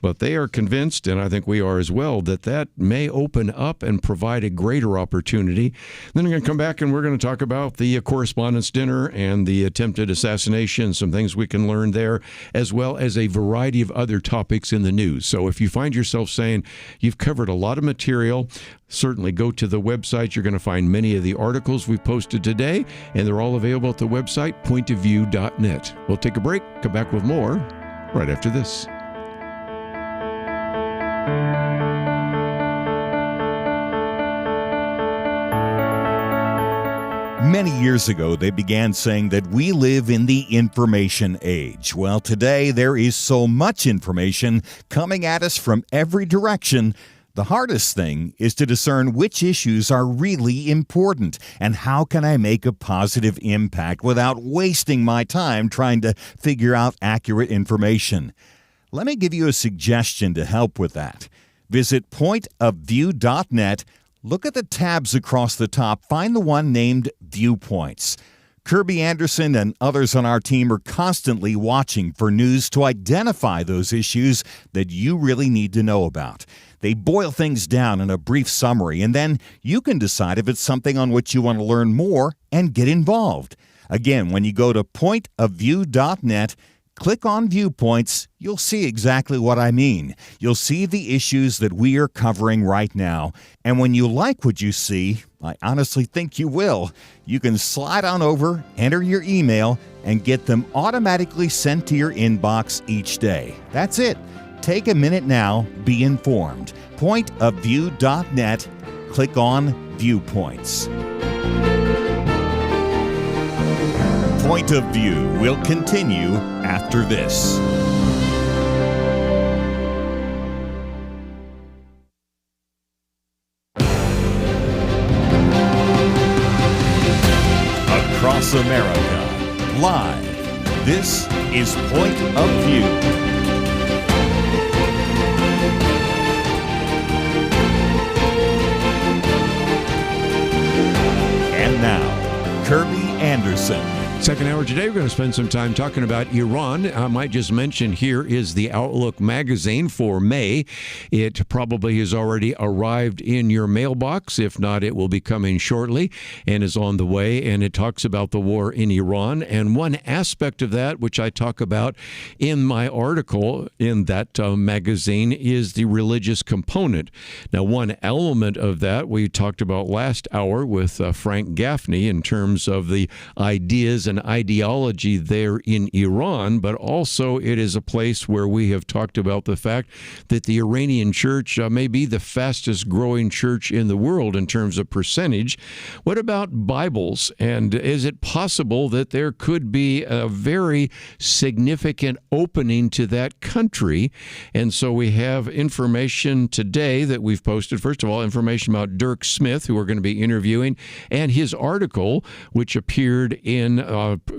But they are convinced, and I think we are as well, that that may open up and provide a greater opportunity. Then we're going to come back, and we're going to talk about the Correspondents' Dinner and the attempted assassination, some things things we can learn there, as well as a variety of other topics in the news. So if you find yourself saying you've covered a lot of material, certainly go to the website. You're going to find many of the articles we've posted today, and they're all available at the website, pointofview.net. We'll take a break, come back with more right after this. Many years ago, they began saying that we live in the information age. Well, today there is so much information coming at us from every direction. The hardest thing is to discern which issues are really important and how can I make a positive impact without wasting my time trying to figure out accurate information. Let me give you a suggestion to help with that. Visit pointofview.net. Look at the tabs across the top. Find the one named Viewpoints. Kerby Anderson and others on our team are constantly watching for news to identify those issues that you really need to know about. They boil things down in a brief summary, and then you can decide if it's something on which you want to learn more and get involved. Again, when you go to pointofview.net, click on Viewpoints, you'll see exactly what I mean. You'll see the issues that we are covering right now. And when you like what you see, I honestly think you will, you can slide on over, enter your email, and get them automatically sent to your inbox each day. That's it. Take a minute now, be informed. Pointofview.net, click on Viewpoints. Point of View will continue after this. Across America, live, this is Point of View. And now, Kerby Anderson. Second hour today, we're going to spend some time talking about Iran. I might just mention here is the Outlook magazine for May. It probably has already arrived in your mailbox. If not, it will be coming shortly and is on the way. And it talks about the war in Iran. And one aspect of that, which I talk about in my article in that magazine, is the religious component. Now, one element of that we talked about last hour with Frank Gaffney in terms of the ideas and ideology there in Iran, but also it is a place where we have talked about the fact that the Iranian church may be the fastest growing church in the world in terms of percentage. What about Bibles? And is it possible that there could be a very significant opening to that country? And so we have information today that we've posted. First of all, information about Dirk Smith, who we're going to be interviewing, and his article, which appeared in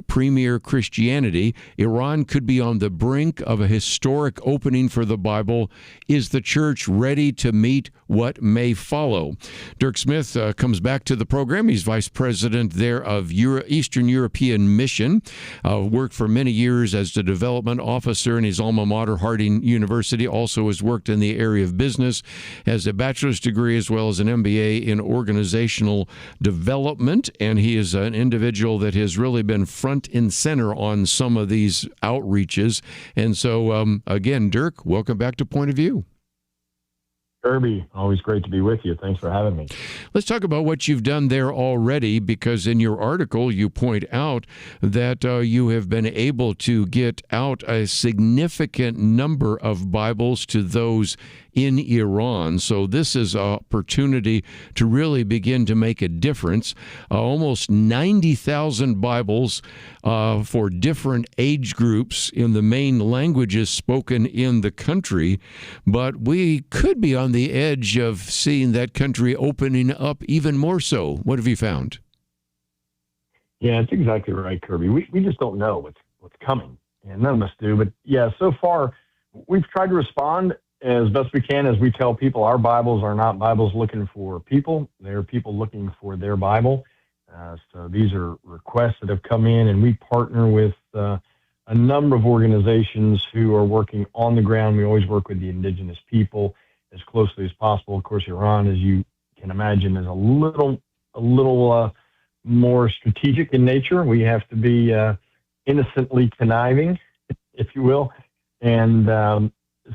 Premier Christianity. Iran could be on the brink of a historic opening for the Bible. Is the church ready to meet what may follow? Dirk Smith comes back to the program. He's vice president there of Eastern European Mission. Worked for many years as the development officer in his alma mater, Harding University. Also has worked in the area of business, has a bachelor's degree as well as an MBA in organizational development. And he is an individual that has really been front and center on some of these outreaches. And so, again, Dirk, welcome back to Point of View. Kerby, always great to be with you. Thanks for having me. Let's talk about what you've done there already, because in your article you point out that you have been able to get out a significant number of Bibles to those in Iran. So this is an opportunity to really begin to make a difference. Almost 90,000 Bibles for different age groups in the main languages spoken in the country. But we could be on the edge of seeing that country opening up even more so. What have you found? Yeah, it's exactly right, Kerby. We just don't know what's coming, and none of us do. But yeah, so far we've tried to respond as best we can. As we tell people, our Bibles are not Bibles looking for people. They're people looking for their Bible. So these are requests that have come in, and we partner with a number of organizations who are working on the ground. We always work with the indigenous people as closely as possible. Of course, Iran, as you can imagine, is a little more strategic in nature. We have to be innocently conniving, if you will. And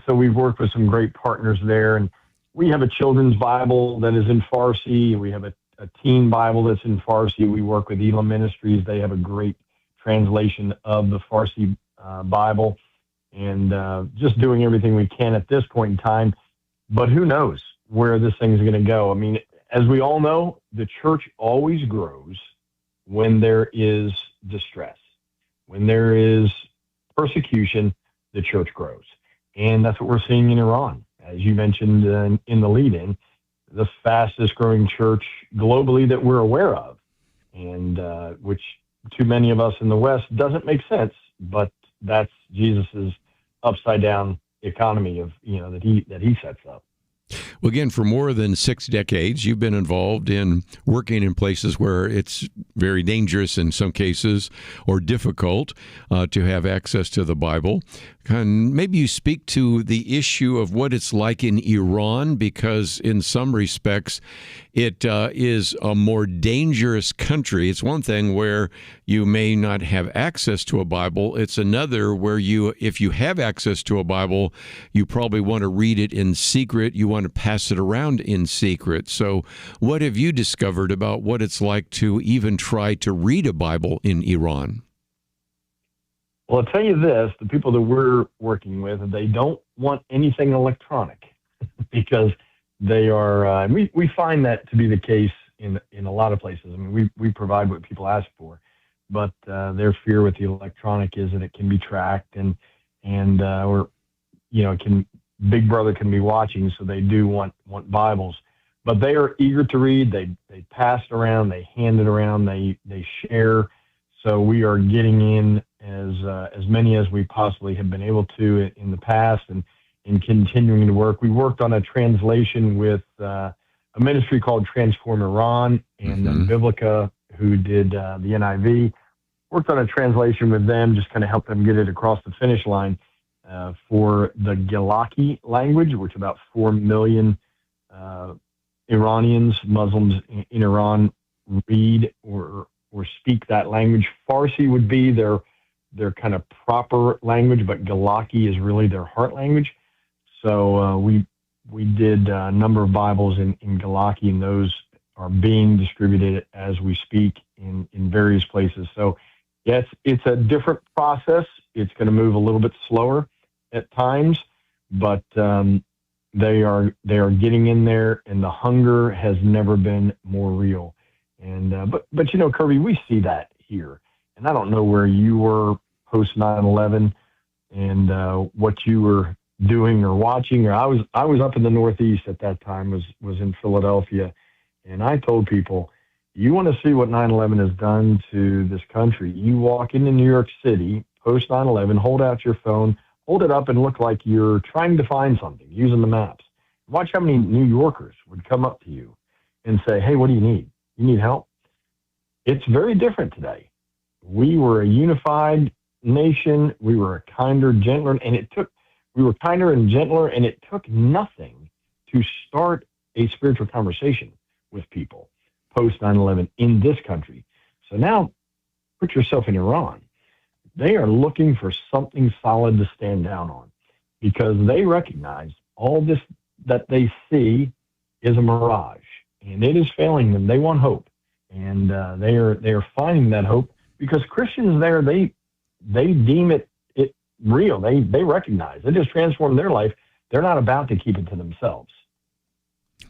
so we've worked with some great partners there. And we have a children's Bible that is in Farsi. We have a teen Bible that's in Farsi. We work with Elam Ministries. They have a great translation of the Farsi Bible. And just doing everything we can at this point in time. But who knows where this thing's going to go? I mean, as we all know, the church always grows when there is distress. When there is persecution, the church grows. And that's what we're seeing in Iran. As you mentioned in the lead-in, the fastest growing church globally that we're aware of, and which to many of us in the West doesn't make sense, but that's Jesus's upside down economy of, that he sets up. Well, again, for more than 6 decades, you've been involved in working in places where it's very dangerous in some cases or difficult to have access to the Bible. And maybe you speak to the issue of what it's like in Iran, because in some respects it is a more dangerous country. It's one thing where you may not have access to a Bible. It's another where if you have access to a Bible, you probably want to read it in secret. You want to pass it around in secret. So what have you discovered about what it's like to even try to read a Bible in Iran? Well, I'll tell you this, the people that we're working with, they don't want anything electronic because they are, we find that to be the case in a lot of places. I mean, we provide what people ask for, but their fear with the electronic is that it can be tracked and or, Big Brother can be watching, so they do want Bibles. But they are eager to read. They pass it around, they hand it around, they share. So we are getting in as many as we possibly have been able to in the past and continuing to work. We worked on a translation with a ministry called Transform Iran and Biblica, who did the NIV. Worked on a translation with them, just kind of helped them get it across the finish line for the Gilaki language, which about 4 million Iranians, Muslims in Iran read or speak that language. Farsi would be their kind of proper language, but Gilaki is really their heart language. So we did a number of Bibles in Gilaki, and those are being distributed as we speak in various places. So yes, it's a different process. It's going to move a little bit slower at times, but they are getting in there, and the hunger has never been more real. And but Kerby, we see that here, and I don't know where you were post 9/11 and what you were doing or watching. Or I was up in the Northeast at that time. Was in Philadelphia, and I told people, you want to see what 9/11 has done to this country? You walk into New York City post 9/11, hold out your phone, hold it up, and look like you're trying to find something using the maps. Watch how many New Yorkers would come up to you and say, "Hey, what do you need? You need help?" It's very different today. We were a unified nation. We were a kinder, gentler, and we were kinder and gentler, and it took nothing to start a spiritual conversation with people post 9/11 in this country. So now put yourself in Iran. They are looking for something solid to stand down on because they recognize all this that they see is a mirage, and it is failing them. They want hope, and they are finding that hope because Christians there, they deem it real. They recognize it has transformed their life. They're not about to keep it to themselves.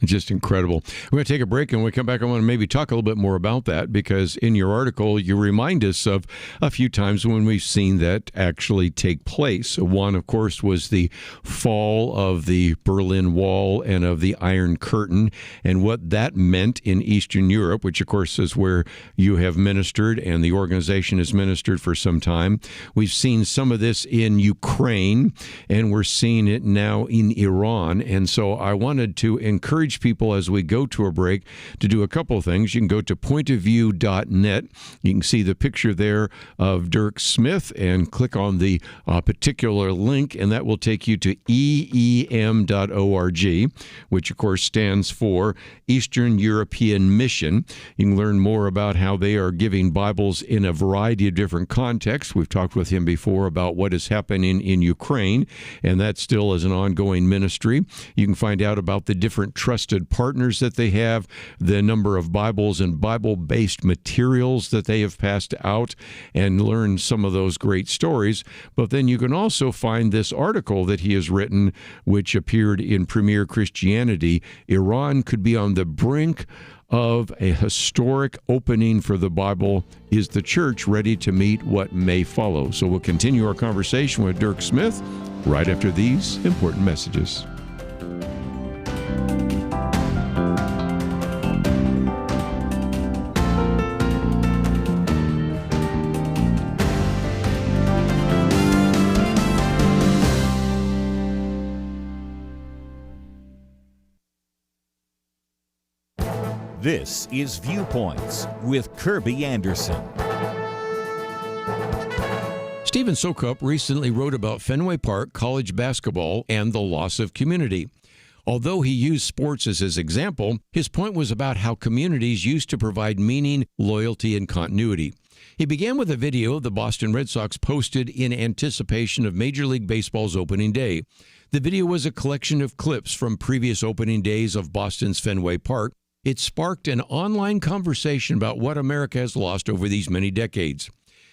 Just incredible. We're going to take a break, and when we come back, I want to maybe talk a little bit more about that, because in your article, you remind us of a few times when we've seen that actually take place. One, of course, was the fall of the Berlin Wall and of the Iron Curtain, and what that meant in Eastern Europe, which, of course, is where you have ministered and the organization has ministered for some time. We've seen some of this in Ukraine, and we're seeing it now in Iran. And so I wanted to encourage encourage people as we go to a break to do a couple of things. You can go to pointofview.net. You can see the picture there of Dirk Smith and click on the particular link, and that will take you to eem.org, which of course stands for Eastern European Mission. You can learn more about how they are giving Bibles in a variety of different contexts. We've talked with him before about what is happening in Ukraine, and that still is an ongoing ministry. You can find out about the different trusted partners that they have, the number of Bibles and Bible-based materials that they have passed out, and learn some of those great stories. But then you can also find this article that he has written, which appeared in Premier Christianity. Iran could be on the brink of a historic opening for the Bible. Is the church ready to meet what may follow? So we'll continue our conversation with Dirk Smith right after these important messages. This is Viewpoints with Kerby Anderson. Stephen Sokup recently wrote about Fenway Park college basketball and the loss of community. Although he used sports as his example, his point was about how communities used to provide meaning, loyalty, and continuity. He began with a video the Boston Red Sox posted in anticipation of Major League Baseball's opening day. The video was a collection of clips from previous opening days of Boston's Fenway Park. It sparked an online conversation about what America has lost over these many decades.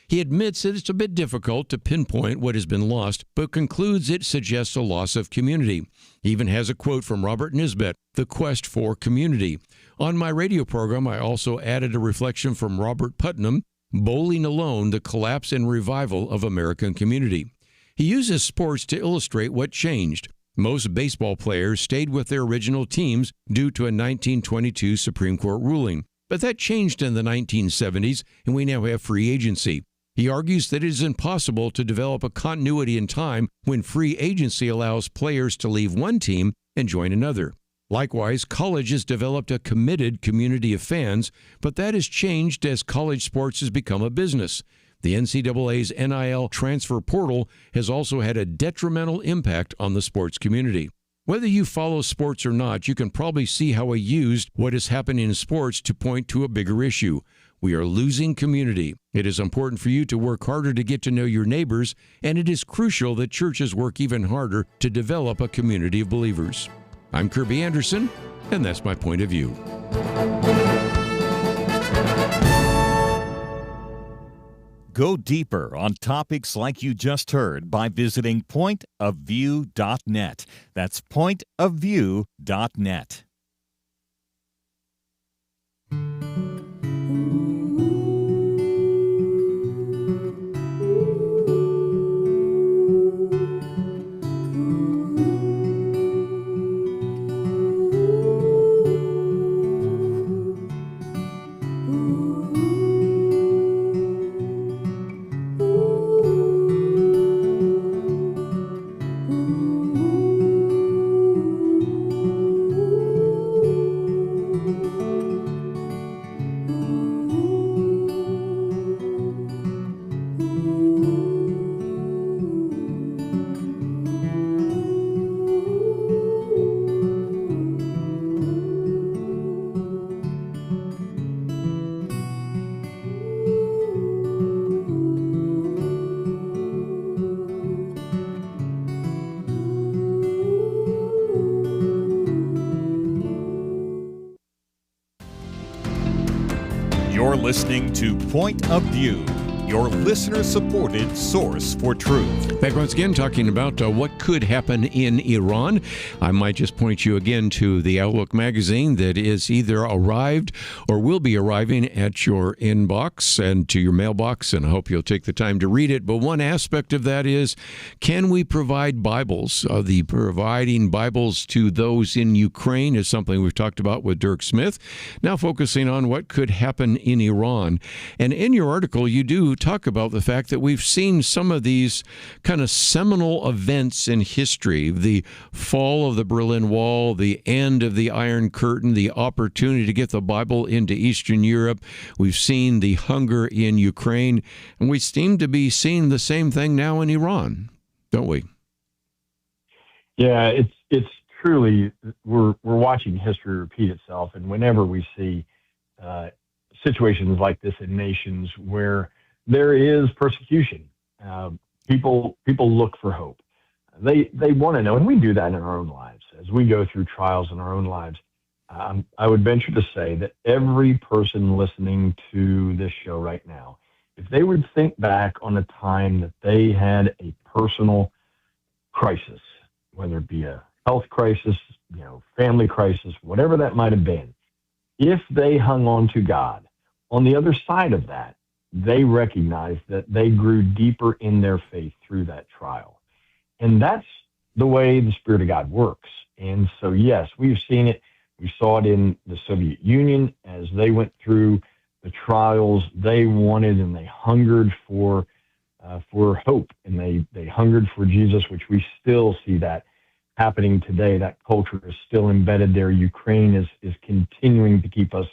He admits that it's a bit difficult to pinpoint what has been lost, but concludes it suggests a loss of community. He even has a quote from Robert Nisbet, "The Quest for Community." On my radio program, I also added a reflection from Robert Putnam, "Bowling Alone, the Collapse and Revival of American Community." He uses sports to illustrate what changed. Most baseball players stayed with their original teams due to a 1922 Supreme Court ruling. But that changed in the 1970s, and we now have free agency. He argues that it is impossible to develop a continuity in time when free agency allows players to leave one team and join another. Likewise, college has developed a committed community of fans, but that has changed as college sports has become a business. The NCAA's NIL transfer portal has also had a detrimental impact on the sports community. Whether you follow sports or not, you can probably see how I used what is happening in sports to point to a bigger issue. We are losing community. It is important for you to work harder to get to know your neighbors, and it is crucial that churches work even harder to develop a community of believers. I'm Kerby Anderson, and that's my point of view. Go deeper on topics like you just heard by visiting pointofview.net. That's pointofview.net. You're listening to Point of View, your listener-supported source for truth. Back once again talking about what could happen in Iran. I might just point you again to the Outlook magazine that is either arrived or will be arriving at your inbox and to your mailbox, and I hope you'll take the time to read it. But one aspect of that is, can we provide Bibles? The providing Bibles to those in Ukraine is something we've talked about with Dirk Smith. Now focusing on what could happen in Iran. And in your article, you do talk about the fact that we've seen some of these kind of seminal events in history, the fall of the Berlin Wall, the end of the Iron Curtain, the opportunity to get the Bible into Eastern Europe. We've seen the hunger in Ukraine, and we seem to be seeing the same thing now in Iran, don't we? Yeah, it's truly, we're watching history repeat itself, and whenever we see situations like this in nations where there is persecution, people look for hope. They want to know, and we do that in our own lives as we go through trials in our own lives. I would venture to say that every person listening to this show right now, if they would think back on a time that they had a personal crisis, whether it be a health crisis, family crisis, whatever that might have been, if they hung on to God, on the other side of that, they recognized that they grew deeper in their faith through that trial. And that's the way the Spirit of God works. And so, yes, we've seen it. We saw it in the Soviet Union as they went through the trials. They wanted and they hungered for hope, and they hungered for Jesus, which we still see that happening today. That culture is still embedded there. Ukraine is continuing to keep us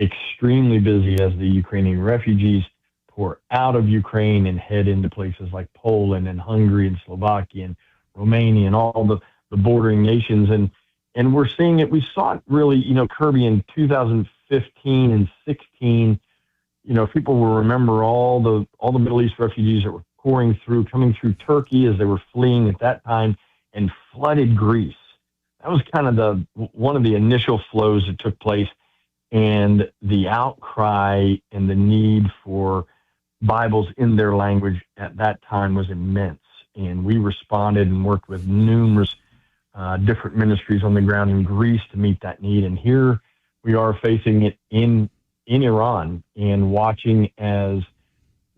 extremely busy as the Ukrainian refugees pour out of Ukraine and head into places like Poland and Hungary and Slovakia and Romania and all the bordering nations. And we're seeing it. We saw it really, Kerby, in 2015 and 16. People will remember all the Middle East refugees that were coming through Turkey as they were fleeing at that time and flooded Greece. That was kind of one of the initial flows that took place, and the outcry and the need for Bibles in their language at that time was immense. And we responded and worked with numerous different ministries on the ground in Greece to meet that need. And here we are facing it in Iran and watching as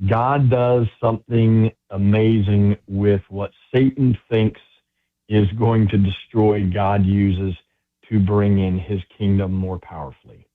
God does something amazing with what Satan thinks is going to destroy. God uses to bring in his kingdom more powerfully.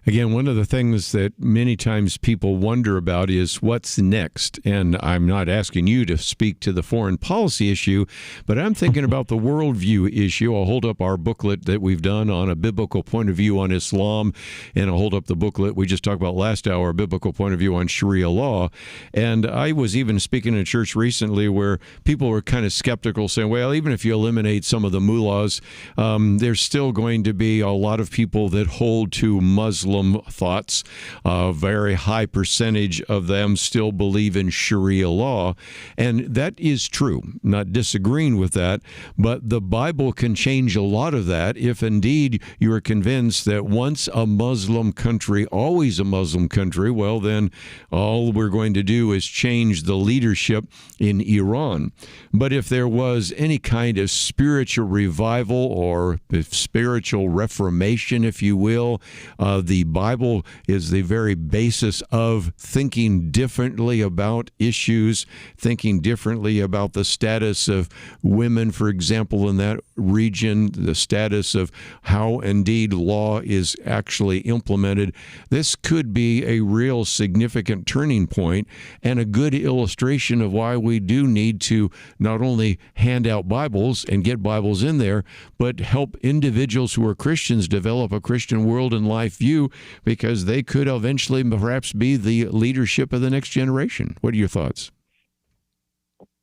Again, one of the things that many times people wonder about is what's next. And I'm not asking you to speak to the foreign policy issue, but I'm thinking about the worldview issue. I'll hold up our booklet that we've done on a biblical point of view on Islam, and I'll hold up the booklet we just talked about last hour, a biblical point of view on Sharia law. And I was even speaking in a church recently where people were kind of skeptical, saying, well, even if you eliminate some of the mullahs, there's still going to be a lot of people that hold to Muslim thoughts. A very high percentage of them still believe in Sharia law, and that is true. Not disagreeing with that, but the Bible can change a lot of that if indeed you are convinced that once a Muslim country, always a Muslim country, well then all we're going to do is change the leadership in Iran. But if there was any kind of spiritual revival or spiritual reformation, if you will, the Bible is the very basis of thinking differently about issues, thinking differently about the status of women, for example, in that region, the status of how indeed law is actually implemented. This could be a real significant turning point and a good illustration of why we do need to not only hand out Bibles and get Bibles in there, but help individuals who are Christians develop a Christian world and life view, because they could eventually perhaps be the leadership of the next generation. What are your thoughts?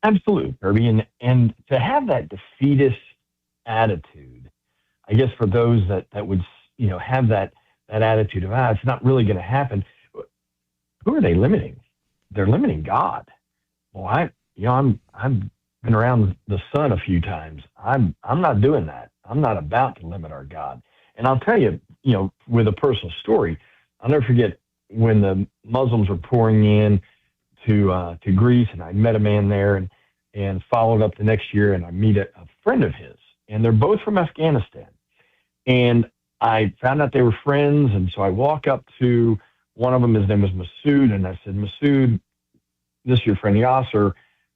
Absolutely, Kerby. And to have that defeatist attitude, I guess for those that would have that attitude of it's not really going to happen. Who are they limiting? They're limiting God. Well, I've been around the sun a few times. I'm not doing that. I'm not about to limit our God. And I'll tell you, with a personal story, I'll never forget when the Muslims were pouring in to Greece, and I met a man there and followed up the next year, and I meet a friend of his, and they're both from Afghanistan. And I found out they were friends, and so I walk up to one of them. His name was Masood, and I said, Masood, this is your friend Yasser.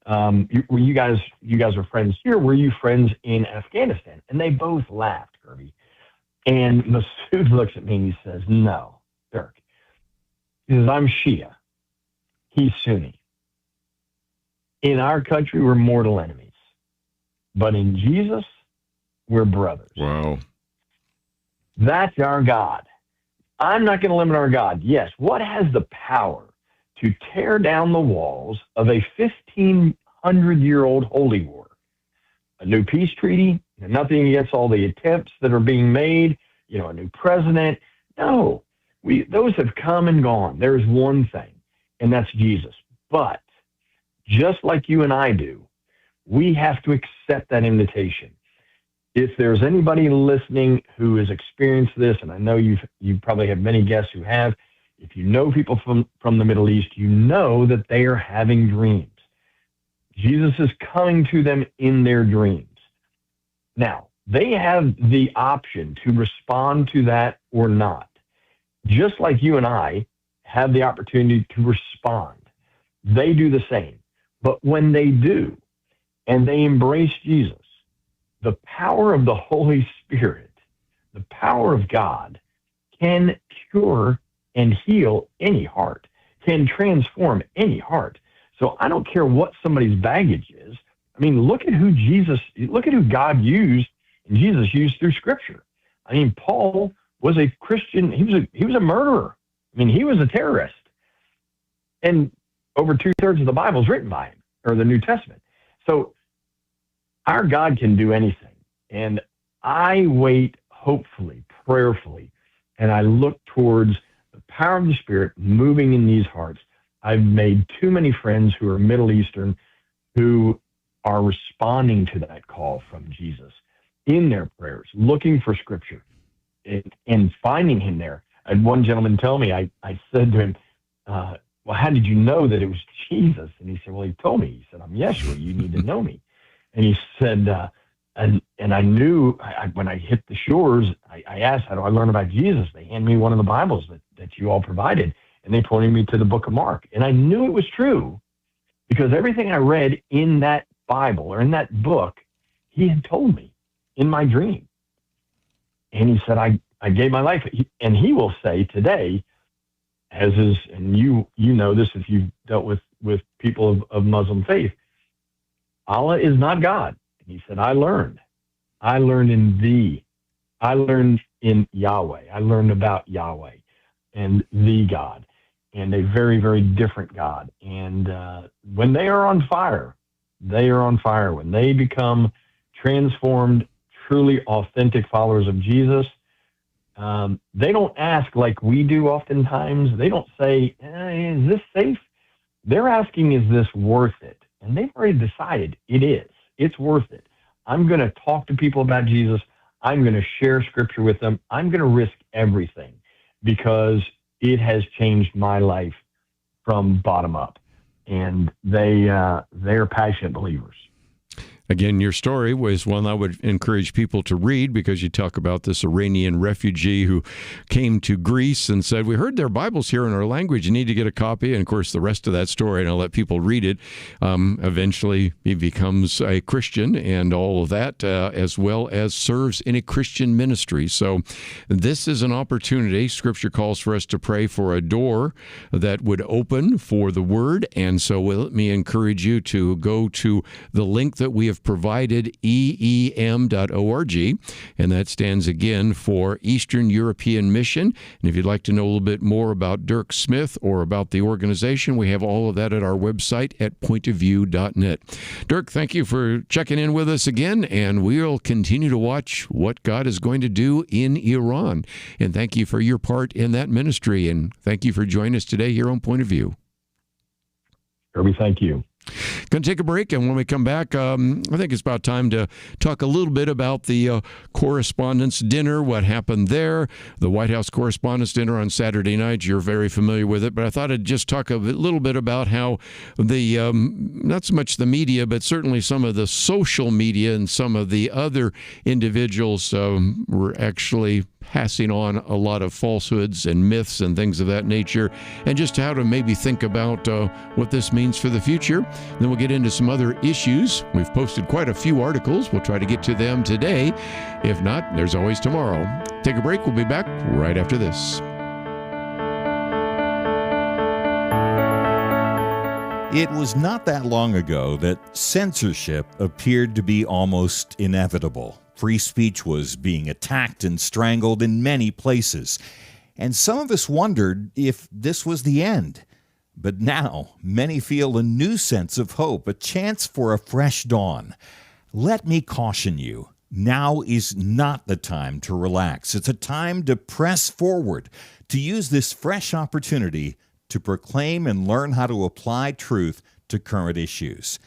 You guys are friends here. Were you friends in Afghanistan? And they both laughed, Kerby. And Masood looks at me and he says, no, Dirk. He says, I'm Shia. he's Sunni. In our country, we're mortal enemies. But in Jesus, we're brothers. Wow. That's our God. I'm not going to limit our God. Yes, what has the power to tear down the walls of a 1,500-year-old holy war? A new peace treaty? Nothing against all the attempts that are being made, a new president. No, those have come and gone. There's one thing, and that's Jesus. But just like you and I do, we have to accept that invitation. If there's anybody listening who has experienced this, and I know you probably have many guests who have, if you know people from the Middle East, you know that they are having dreams. Jesus is coming to them in their dreams. Now, they have the option to respond to that or not. Just like you and I have the opportunity to respond. They do the same. But when they do, and they embrace Jesus, the power of the Holy Spirit, the power of God, can cure and heal any heart, can transform any heart. So I don't care what somebody's baggage is. I mean, look at who God used and Jesus used through Scripture. I mean, Paul was a Christian. He was a murderer. I mean, he was a terrorist. And over 2/3 of the Bible is written by him, or the New Testament. So our God can do anything. And I wait hopefully, prayerfully, and I look towards the power of the Spirit moving in these hearts. I've made too many friends who are Middle Eastern who are responding to that call from Jesus in their prayers, looking for Scripture and finding him there. I had one gentleman tell me, I said to him, well, how did you know that it was Jesus? And he said, well, he told me. He said, I'm Yeshua. You need to know me. And he said, and I knew when I hit the shores, I asked, how do I learn about Jesus? They handed me one of the Bibles that you all provided, and they pointed me to the book of Mark. And I knew it was true because everything I read in that Bible or in that book, he had told me in my dream. And he said, I gave my life. And he will say today, as is, and you know this if you've dealt with people of Muslim faith, Allah is not God. And he said, I learned in thee. I learned in Yahweh. I learned about Yahweh and the God and a very, very different God. And when they are on fire, they are on fire. When they become transformed, truly authentic followers of Jesus, they don't ask like we do oftentimes. They don't say, is this safe? They're asking, is this worth it? And they've already decided it is. It's worth it. I'm going to talk to people about Jesus. I'm going to share Scripture with them. I'm going to risk everything because it has changed my life from bottom up. And they're passionate believers. Again, your story was one I would encourage people to read because you talk about this Iranian refugee who came to Greece and said, we heard their Bible's here in our language. You need to get a copy. And, of course, the rest of that story, and I'll let people read it. Eventually, he becomes a Christian and all of that, as well as serves in a Christian ministry. So this is an opportunity. Scripture calls for us to pray for a door that would open for the Word. And so let me encourage you to go to the link that we have provided, eem.org, and that stands again for Eastern European Mission. And if you'd like to know a little bit more about Dirk Smith or about the organization, we have all of that at our website at pointofview.net. Dirk, thank you for checking in with us again, and we'll continue to watch what God is going to do in Iran. And thank you for your part in that ministry, and thank you for joining us today here on Point of View. Kerby, thank you. Going to take a break, and when we come back, I think it's about time to talk a little bit about the Correspondents Dinner, what happened there, the White House Correspondents Dinner on Saturday night. You're very familiar with it, but I thought I'd just talk a little bit about how the, not so much the media, but certainly some of the social media and some of the other individuals were actually passing on a lot of falsehoods and myths and things of that nature, and just how to maybe think about what this means for the future. Then we'll get into some other issues. We've posted quite a few articles. We'll try to get to them today. If not, there's always tomorrow. Take a break. We'll be back right after this. It was not that long ago that censorship appeared to be almost inevitable. Free speech was being attacked and strangled in many places. And some of us wondered if this was the end. But now, many feel a new sense of hope, a chance for a fresh dawn. Let me caution you, now is not the time to relax. It's a time to press forward, to use this fresh opportunity to proclaim and learn how to apply truth to current issues.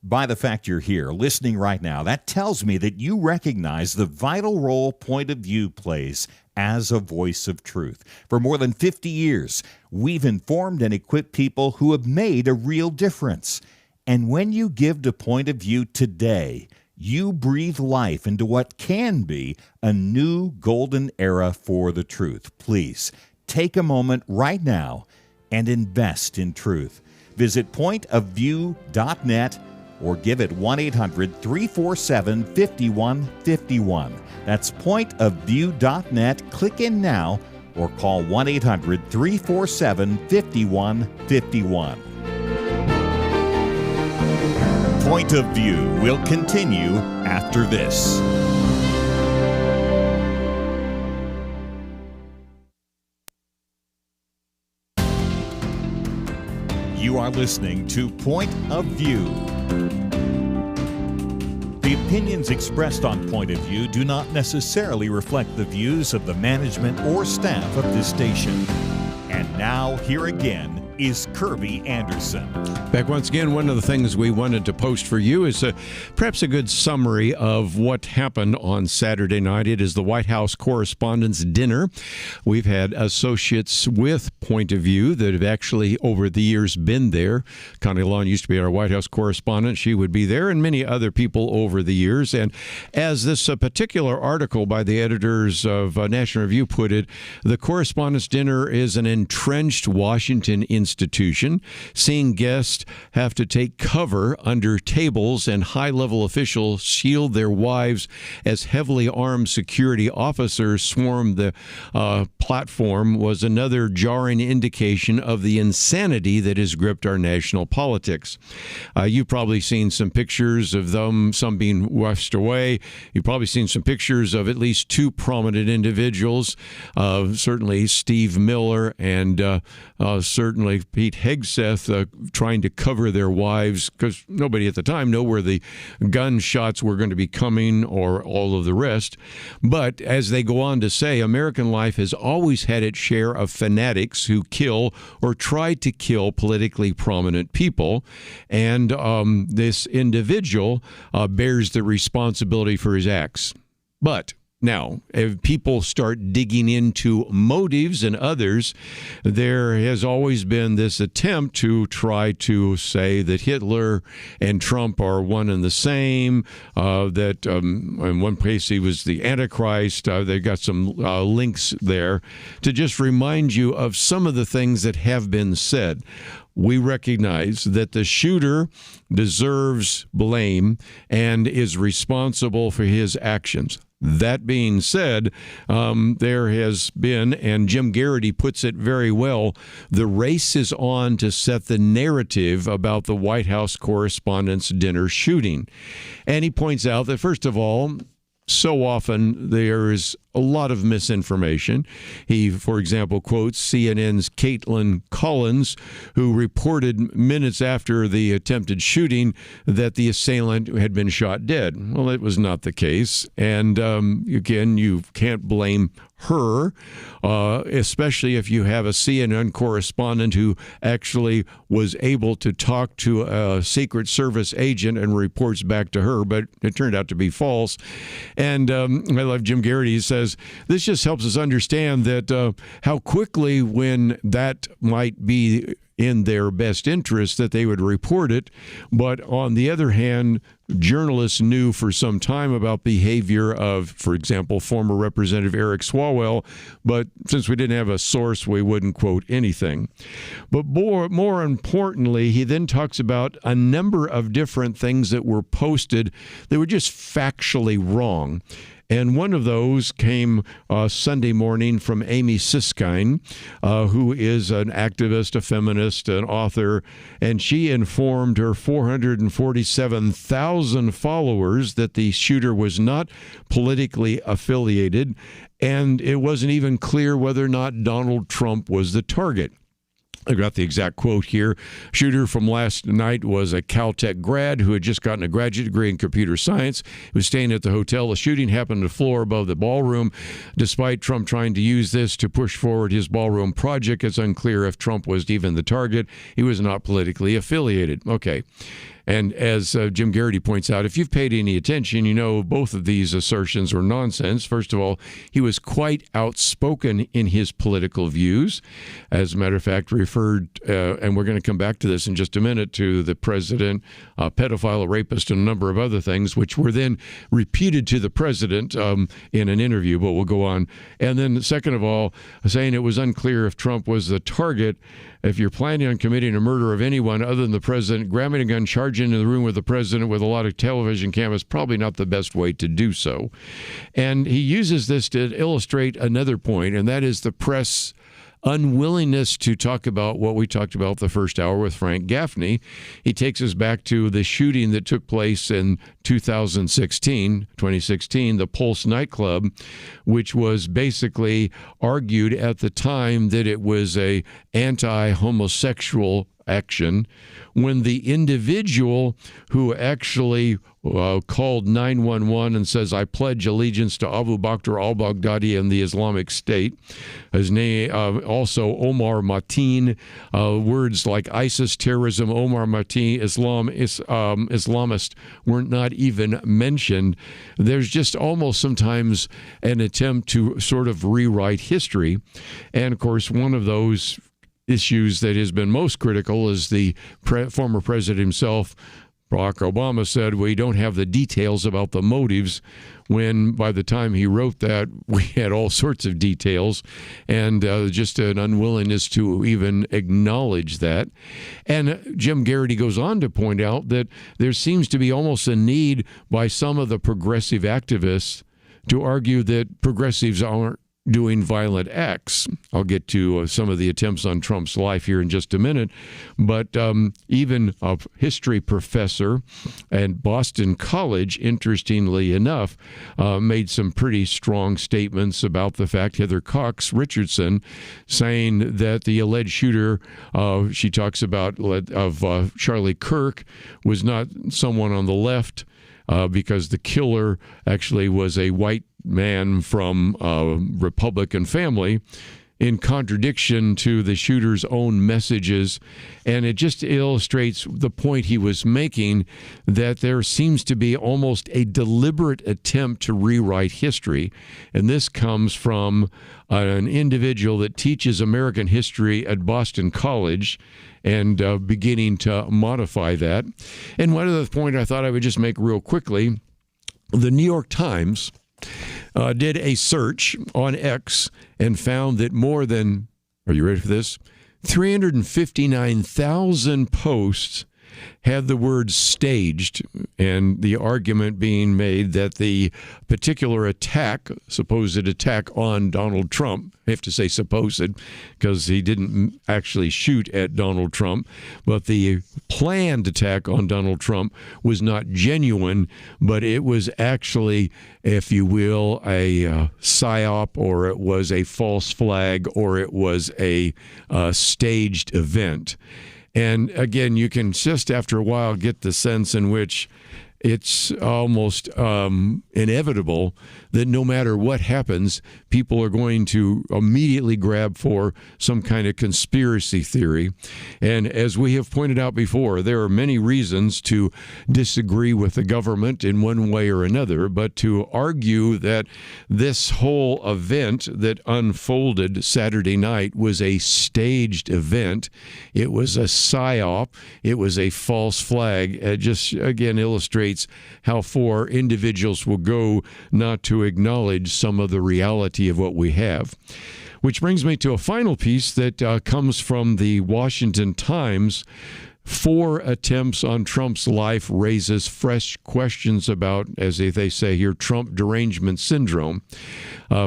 By the fact you're here, listening right now, that tells me that you recognize the vital role Point of View plays as a voice of truth. For more than 50 years, we've informed and equipped people who have made a real difference. And when you give to Point of View today, you breathe life into what can be a new golden era for the truth. Please, take a moment right now and invest in truth. Visit pointofview.net or give it 1-800-347-5151. That's pointofview.net. Click in now or call 1-800-347-5151. Point of View will continue after this. You are listening to Point of View. The opinions expressed on Point of View do not necessarily reflect the views of the management or staff of this station. And now, here again, is Kerby Anderson. Back once again, one of the things we wanted to post for you is perhaps a good summary of what happened on Saturday night. It is the White House Correspondents Dinner. We've had associates with Point of View that have actually over the years been there. Connie Lawn used to be our White House correspondent. She would be there, and many other people over the years. And as this particular article by the editors of National Review put it, the Correspondents Dinner is an entrenched Washington institution, seeing guests have to take cover under tables and high-level officials shield their wives as heavily armed security officers swarm the platform was another jarring indication of the insanity that has gripped our national politics. You've probably seen some pictures of them, some being washed away. You've probably seen some pictures of at least two prominent individuals, certainly Steve Miller and certainly Pete Hegseth trying to cover their wives because nobody at the time knew where the gunshots were going to be coming or all of the rest. But as they go on to say, American life has always had its share of fanatics who kill or try to kill politically prominent people. And this individual bears the responsibility for his acts. But now, if people start digging into motives and others, there has always been this attempt to try to say that Hitler and Trump are one and the same, that in one case he was the Antichrist. They've got some links there to just remind you of some of the things that have been said. We recognize that the shooter deserves blame and is responsible for his actions. That being said, there has been, and Jim Garrity puts it very well, the race is on to set the narrative about the White House Correspondents' Dinner shooting. And he points out that, first of all, so often there is a lot of misinformation. He, for example, quotes CNN's Caitlin Collins, who reported minutes after the attempted shooting that the assailant had been shot dead. Well, it was not the case. And again, you can't blame her, especially if you have a CNN correspondent who actually was able to talk to a Secret Service agent and reports back to her, but it turned out to be false. And I love Jim Garrity. He says, this just helps us understand that how quickly, when that might be in their best interest, that they would report it. But on the other hand, journalists knew for some time about behavior of, for example, former Representative Eric Swalwell, but since we didn't have a source, we wouldn't quote anything. But more importantly, he then talks about a number of different things that were posted that were just factually wrong. And one of those came Sunday morning from Amy Siskine, who is an activist, a feminist, an author, and she informed her 447,000 followers that the shooter was not politically affiliated, and it wasn't even clear whether or not Donald Trump was the target. I got the exact quote here. Shooter from last night was a Caltech grad who had just gotten a graduate degree in computer science. He was staying at the hotel. The shooting happened on the floor above the ballroom. Despite Trump trying to use this to push forward his ballroom project, it's unclear if Trump was even the target. He was not politically affiliated. Okay. And as Jim Garrity points out, if you've paid any attention, you know both of these assertions were nonsense. First of all, he was quite outspoken in his political views. As a matter of fact, referred, and we're going to come back to this in just a minute, to the president, pedophile, a rapist, and a number of other things, which were then repeated to the president in an interview, but we'll go on. And then second of all, saying it was unclear if Trump was the target. If you're planning on committing a murder of anyone other than the president, grabbing a gun, charging into the room with the president with a lot of television cameras, probably not the best way to do so. And he uses this to illustrate another point, and that is the press unwillingness to talk about what we talked about the first hour with Frank Gaffney. He takes us back to the shooting that took place in 2016, the Pulse nightclub, which was basically argued at the time that it was a anti-homosexual action, when the individual who actually called 911 and says, "I pledge allegiance to Abu Bakr al-Baghdadi and the Islamic State." His name, also Omar Mateen, words like ISIS, terrorism, Omar Mateen, Islamist were not even mentioned. There's just almost sometimes an attempt to sort of rewrite history. And of course, one of those issues that has been most critical is the former president himself, Barack Obama, said we don't have the details about the motives, when by the time he wrote that, we had all sorts of details, and just an unwillingness to even acknowledge that. And Jim Garrity goes on to point out that there seems to be almost a need by some of the progressive activists to argue that progressives aren't doing violent acts. I'll get to some of the attempts on Trump's life here in just a minute. But even a history professor at Boston College, interestingly enough, made some pretty strong statements about the fact, Heather Cox Richardson, saying that the alleged shooter, she talks about, of Charlie Kirk, was not someone on the left, because the killer actually was a white man from a Republican family, in contradiction to the shooter's own messages. And it just illustrates the point he was making, that there seems to be almost a deliberate attempt to rewrite history. And this comes from an individual that teaches American history at Boston College, and beginning to modify that. And one other point I thought I would just make real quickly, the New York Times did a search on X and found that more than, are you ready for this? 359,000 posts had the word staged, and the argument being made that the particular attack, supposed attack on Donald Trump, I have to say supposed because he didn't actually shoot at Donald Trump, but the planned attack on Donald Trump was not genuine, but it was actually, if you will, a psyop, or it was a false flag, or it was a staged event. And again, you can just after a while get the sense in which it's almost inevitable that no matter what happens, people are going to immediately grab for some kind of conspiracy theory. And as we have pointed out before, there are many reasons to disagree with the government in one way or another, but to argue that this whole event that unfolded Saturday night was a staged event, it was a psyop, it was a false flag, it just again illustrates how far individuals will go not to acknowledge some of the reality of what we have. Which brings me to a final piece that comes from the Washington Times. 4 attempts on Trump's life raises fresh questions about, as they say here, Trump derangement syndrome.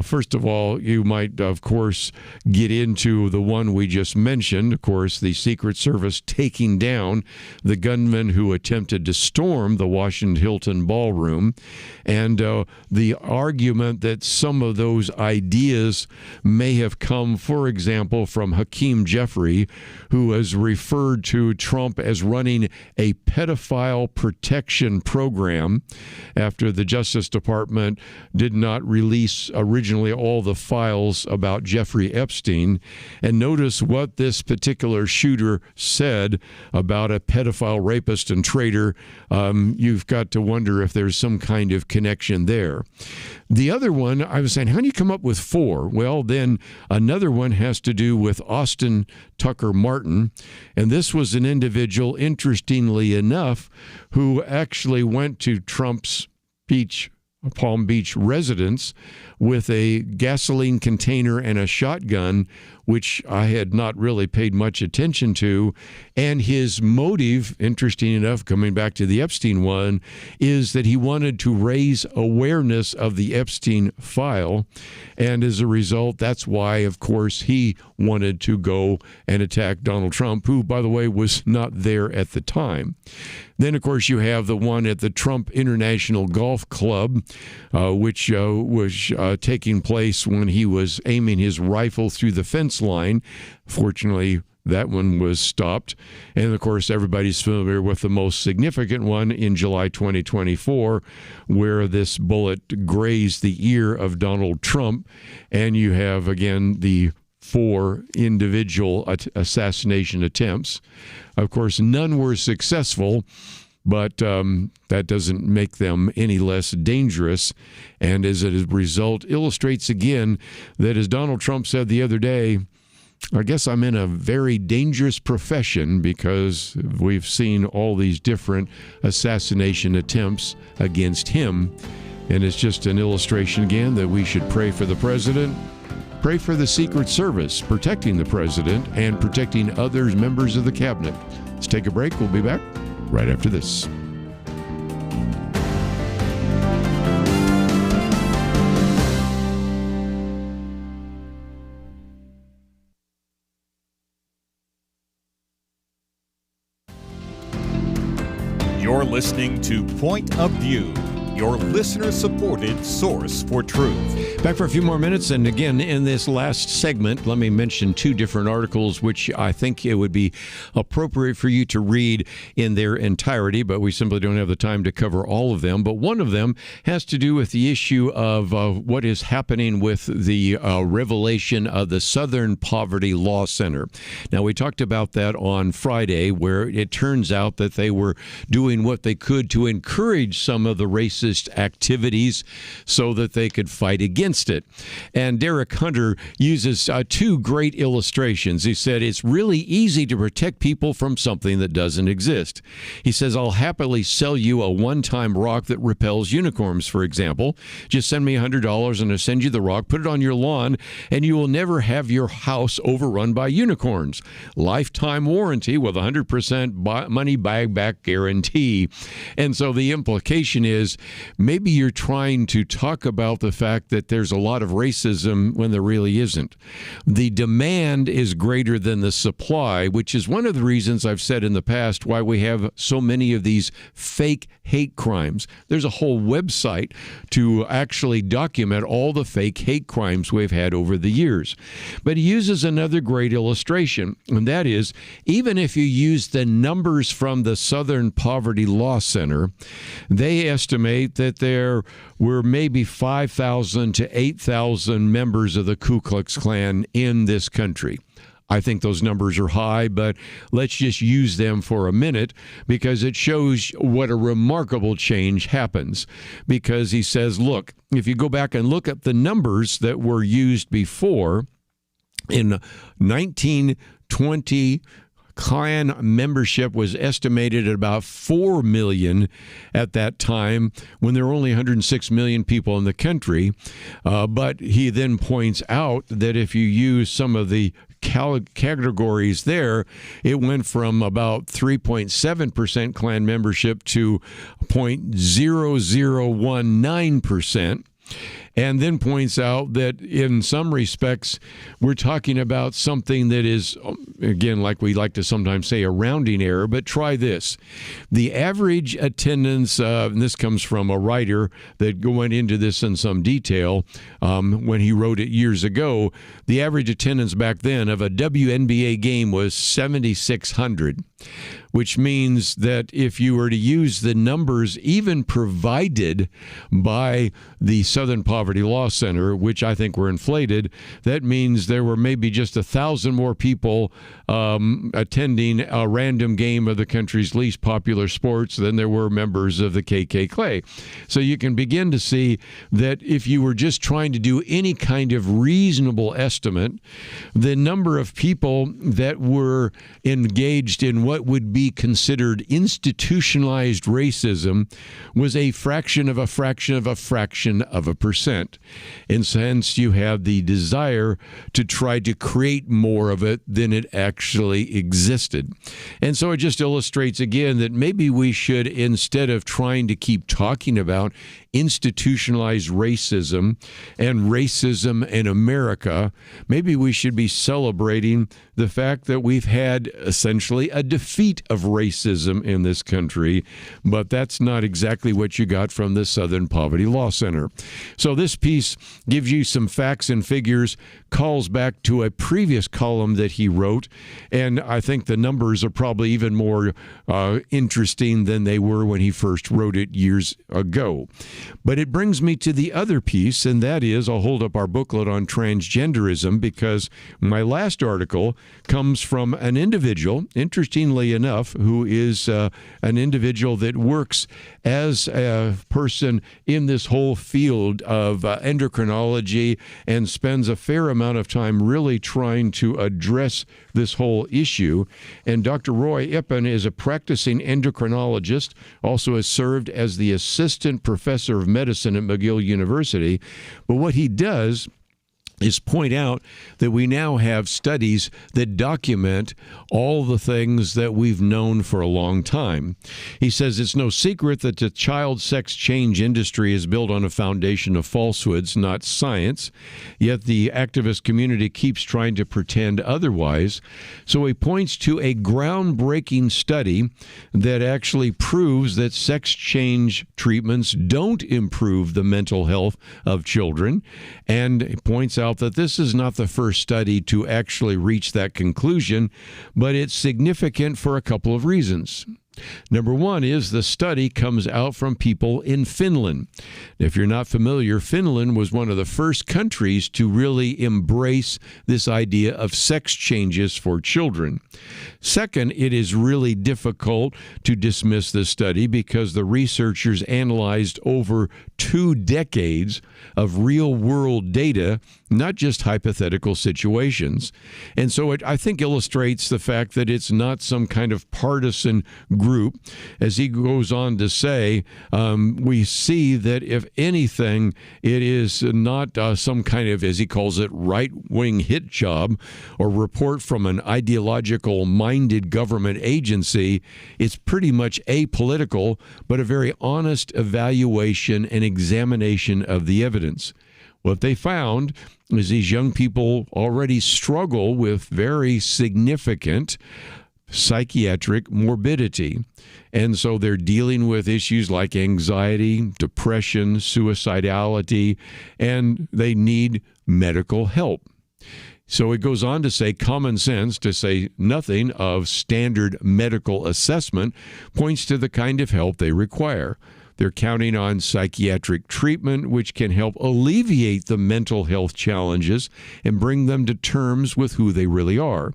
First of all, you might, of course, get into the one we just mentioned, of course, the Secret Service taking down the gunman who attempted to storm the Washington Hilton ballroom, and the argument that some of those ideas may have come, for example, from Hakeem Jeffrey, who has referred to Trump as running a pedophile protection program after the Justice Department did not release originally all the files about Jeffrey Epstein. And notice what this particular shooter said about a pedophile rapist and traitor. You've got to wonder if there's some kind of connection there. The other one, I was saying, how do you come up with 4? Well, then another one has to do with Austin Tucker Martin. And this was an individual, interestingly enough, who actually went to Trump's Palm Beach residence with a gasoline container and a shotgun, which I had not really paid much attention to. And his motive, interesting enough, coming back to the Epstein one, is that he wanted to raise awareness of the Epstein file. And as a result, that's why, of course, he wanted to go and attack Donald Trump, who, by the way, was not there at the time. Then, of course, you have the one at the Trump International Golf Club, which was taking place when he was aiming his rifle through the fence line. Fortunately, that one was stopped. And, of course, everybody's familiar with the most significant one in July 2024, where this bullet grazed the ear of Donald Trump. And you have, again, the 4 individual assassination attempts. Of course, none were successful, but that doesn't make them any less dangerous. And as a result, illustrates again that, as Donald Trump said the other day, I guess I'm in a very dangerous profession because we've seen all these different assassination attempts against him. And it's just an illustration again that we should pray for the president, pray for the Secret Service protecting the president and protecting other members of the cabinet. Let's take a break. We'll be back right after this. You're listening to Point of View, your listener-supported source for truth. Back for a few more minutes, and again, in this last segment, let me mention 2 different articles which I think it would be appropriate for you to read in their entirety, but we simply don't have the time to cover all of them. But one of them has to do with the issue of what is happening with the revelation of the Southern Poverty Law Center. Now, we talked about that on Friday, where it turns out that they were doing what they could to encourage some of the racist activities so that they could fight against it. And Derek Hunter uses 2 great illustrations. He said, it's really easy to protect people from something that doesn't exist. He says, I'll happily sell you a one-time rock that repels unicorns, for example. Just send me $100 and I'll send you the rock, put it on your lawn, and you will never have your house overrun by unicorns. Lifetime warranty with 100% money back guarantee. And so the implication is, maybe you're trying to talk about the fact that there's a lot of racism when there really isn't. The demand is greater than the supply, which is one of the reasons I've said in the past why we have so many of these fake hate crimes. There's a whole website to actually document all the fake hate crimes we've had over the years. But he uses another great illustration, and that is, even if you use the numbers from the Southern Poverty Law Center, they estimate that there were maybe 5,000 to 8,000 members of the Ku Klux Klan in this country. I think those numbers are high, but let's just use them for a minute because it shows what a remarkable change happens. Because he says, look, if you go back and look at the numbers that were used before, in 1920, Klan membership was estimated at about 4 million at that time when there were only 106 million people in the country. But he then points out that if you use some of the categories there, it went from about 3.7% Klan membership to 0.0019%. And then points out that in some respects, we're talking about something that is, again, like we like to sometimes say, a rounding error. But try this. The average attendance, and this comes from a writer that went into this in some detail when he wrote it years ago, the average attendance back then of a WNBA game was 7,600. Which means that if you were to use the numbers even provided by the Southern Poverty Law Center, which I think were inflated, that means there were maybe just 1,000 more people attending a random game of the country's least popular sports than there were members of the KKK. So you can begin to see that if you were just trying to do any kind of reasonable estimate, the number of people that were engaged in what would be considered institutionalized racism was a fraction of a fraction of a fraction of a percent. And since you have the desire to try to create more of it than it actually existed. And so it just illustrates again that maybe we should, instead of trying to keep talking about institutionalized racism in America, maybe we should be celebrating the fact that we've had essentially a defeat of racism in this country, but that's not exactly what you got from the Southern Poverty Law Center. So this piece gives you some facts and figures, calls back to a previous column that he wrote, and I think the numbers are probably even more interesting than they were when he first wrote it years ago. But it brings me to the other piece, and that is, I'll hold up our booklet on transgenderism, because my last article comes from an individual, interestingly enough, who is an individual that works as a person in this whole field of endocrinology and spends a fair amount of time really trying to address this whole issue. And Dr. Roy Ippen is a practicing endocrinologist, also has served as the assistant professor of medicine at McGill University. But what he does is point out that we now have studies that document all the things that we've known for a long time. He says it's no secret that the child sex change industry is built on a foundation of falsehoods, not science, yet the activist community keeps trying to pretend otherwise. So he points to a groundbreaking study that actually proves that sex change treatments don't improve the mental health of children, and points out that this is not the first study to actually reach that conclusion, but it's significant for a couple of reasons. Number one is the study comes out from people in Finland. If you're not familiar, Finland was one of the first countries to really embrace this idea of sex changes for children. Second, it is really difficult to dismiss this study because the researchers analyzed over 2 decades of real-world data, not just hypothetical situations. And so it, I think, illustrates the fact that it's not some kind of partisan group. As he goes on to say, we see that if anything, it is not some kind of, as he calls it, right-wing hit job or report from an ideological-minded government agency. It's pretty much apolitical, but a very honest evaluation and examination of the evidence. What they found is these young people already struggle with very significant psychiatric morbidity. And so they're dealing with issues like anxiety, depression, suicidality, and they need medical help. So it goes on to say common sense, to say nothing of standard medical assessment, points to the kind of help they require. They're counting on psychiatric treatment, which can help alleviate the mental health challenges and bring them to terms with who they really are.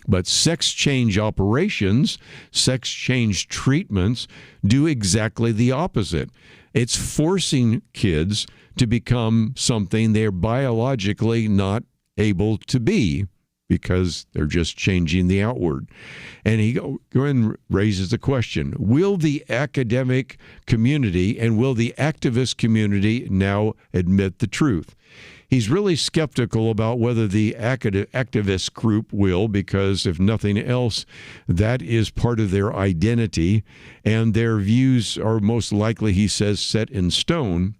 But sex change operations, sex change treatments do exactly the opposite. It's forcing kids to become something they're biologically not able to be. because they're just changing the outward. And he go and raises the question, will the academic community and will the activist community now admit the truth? He's really skeptical about whether the activist group will, because if nothing else, that is part of their identity, and their views are most likely, he says, set in stone.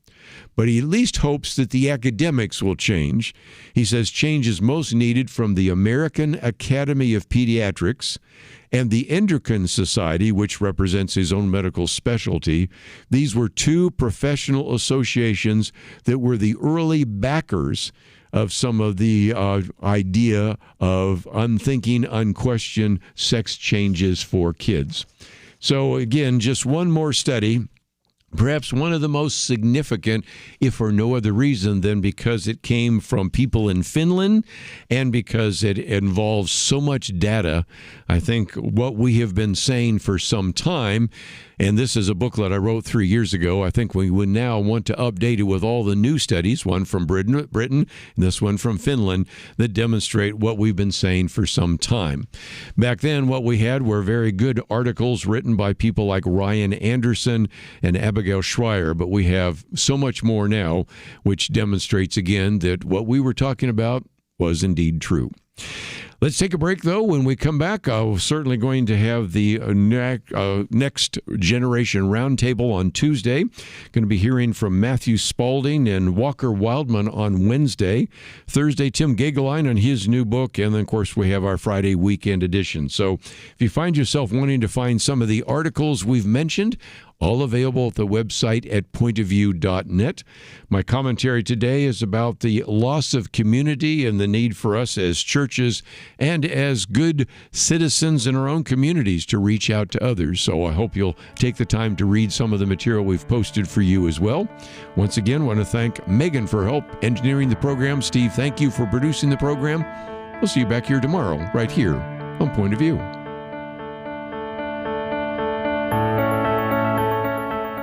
But he at least hopes that the academics will change. He says change is most needed from the American Academy of Pediatrics and the Endocrine Society, which represents his own medical specialty. These were two professional associations that were the early backers of some of the idea of unthinking, unquestioned sex changes for kids. So again, just one more study. Perhaps one of the most significant, if for no other reason than because it came from people in Finland and because it involves so much data. I think what we have been saying for some time, and this is a booklet I wrote 3 years ago, I think we would now want to update it with all the new studies, one from Britain and this one from Finland, that demonstrate what we've been saying for some time. Back then, what we had were very good articles written by people like Ryan Anderson and Abigail Schreier, but we have so much more now, which demonstrates again that what we were talking about was indeed true. Let's take a break, though. When we come back, I'm certainly going to have the Next Generation Roundtable on Tuesday. Going to be hearing from Matthew Spalding and Walker Wildman on Wednesday. Thursday, Tim Gageline on his new book. And then, of course, we have our Friday weekend edition. So if you find yourself wanting to find some of the articles we've mentioned, all available at the website at pointofview.net. My commentary today is about the loss of community and the need for us as churches and as good citizens in our own communities to reach out to others. So I hope you'll take the time to read some of the material we've posted for you as well. Once again, I want to thank Megan for help engineering the program. Steve, thank you for producing the program. We'll see you back here tomorrow, right here on Point of View.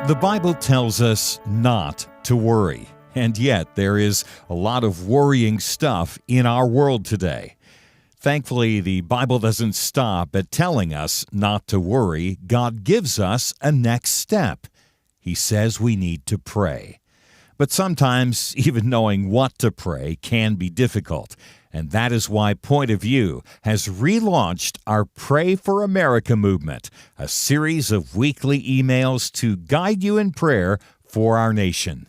The Bible tells us not to worry, and yet there is a lot of worrying stuff in our world today. Thankfully, the Bible doesn't stop at telling us not to worry. God gives us a next step. He says we need to pray. But sometimes even knowing what to pray can be difficult. And that is why Point of View has relaunched our Pray for America movement, a series of weekly emails to guide you in prayer for our nation.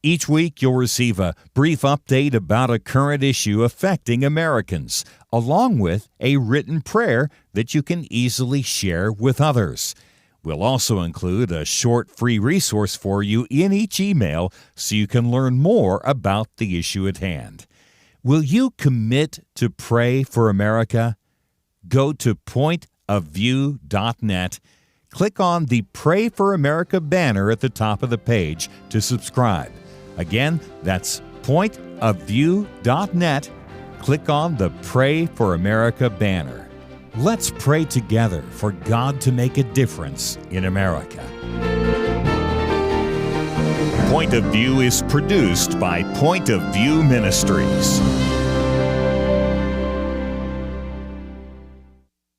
Each week, you'll receive a brief update about a current issue affecting Americans, along with a written prayer that you can easily share with others. We'll also include a short free resource for you in each email so you can learn more about the issue at hand. Will you commit to pray for America? Go to pointofview.net. Click on the Pray for America banner at the top of the page to subscribe. Again, that's pointofview.net. Click on the Pray for America banner. Let's pray together for God to make a difference in America. Point of View is produced by Point of View Ministries.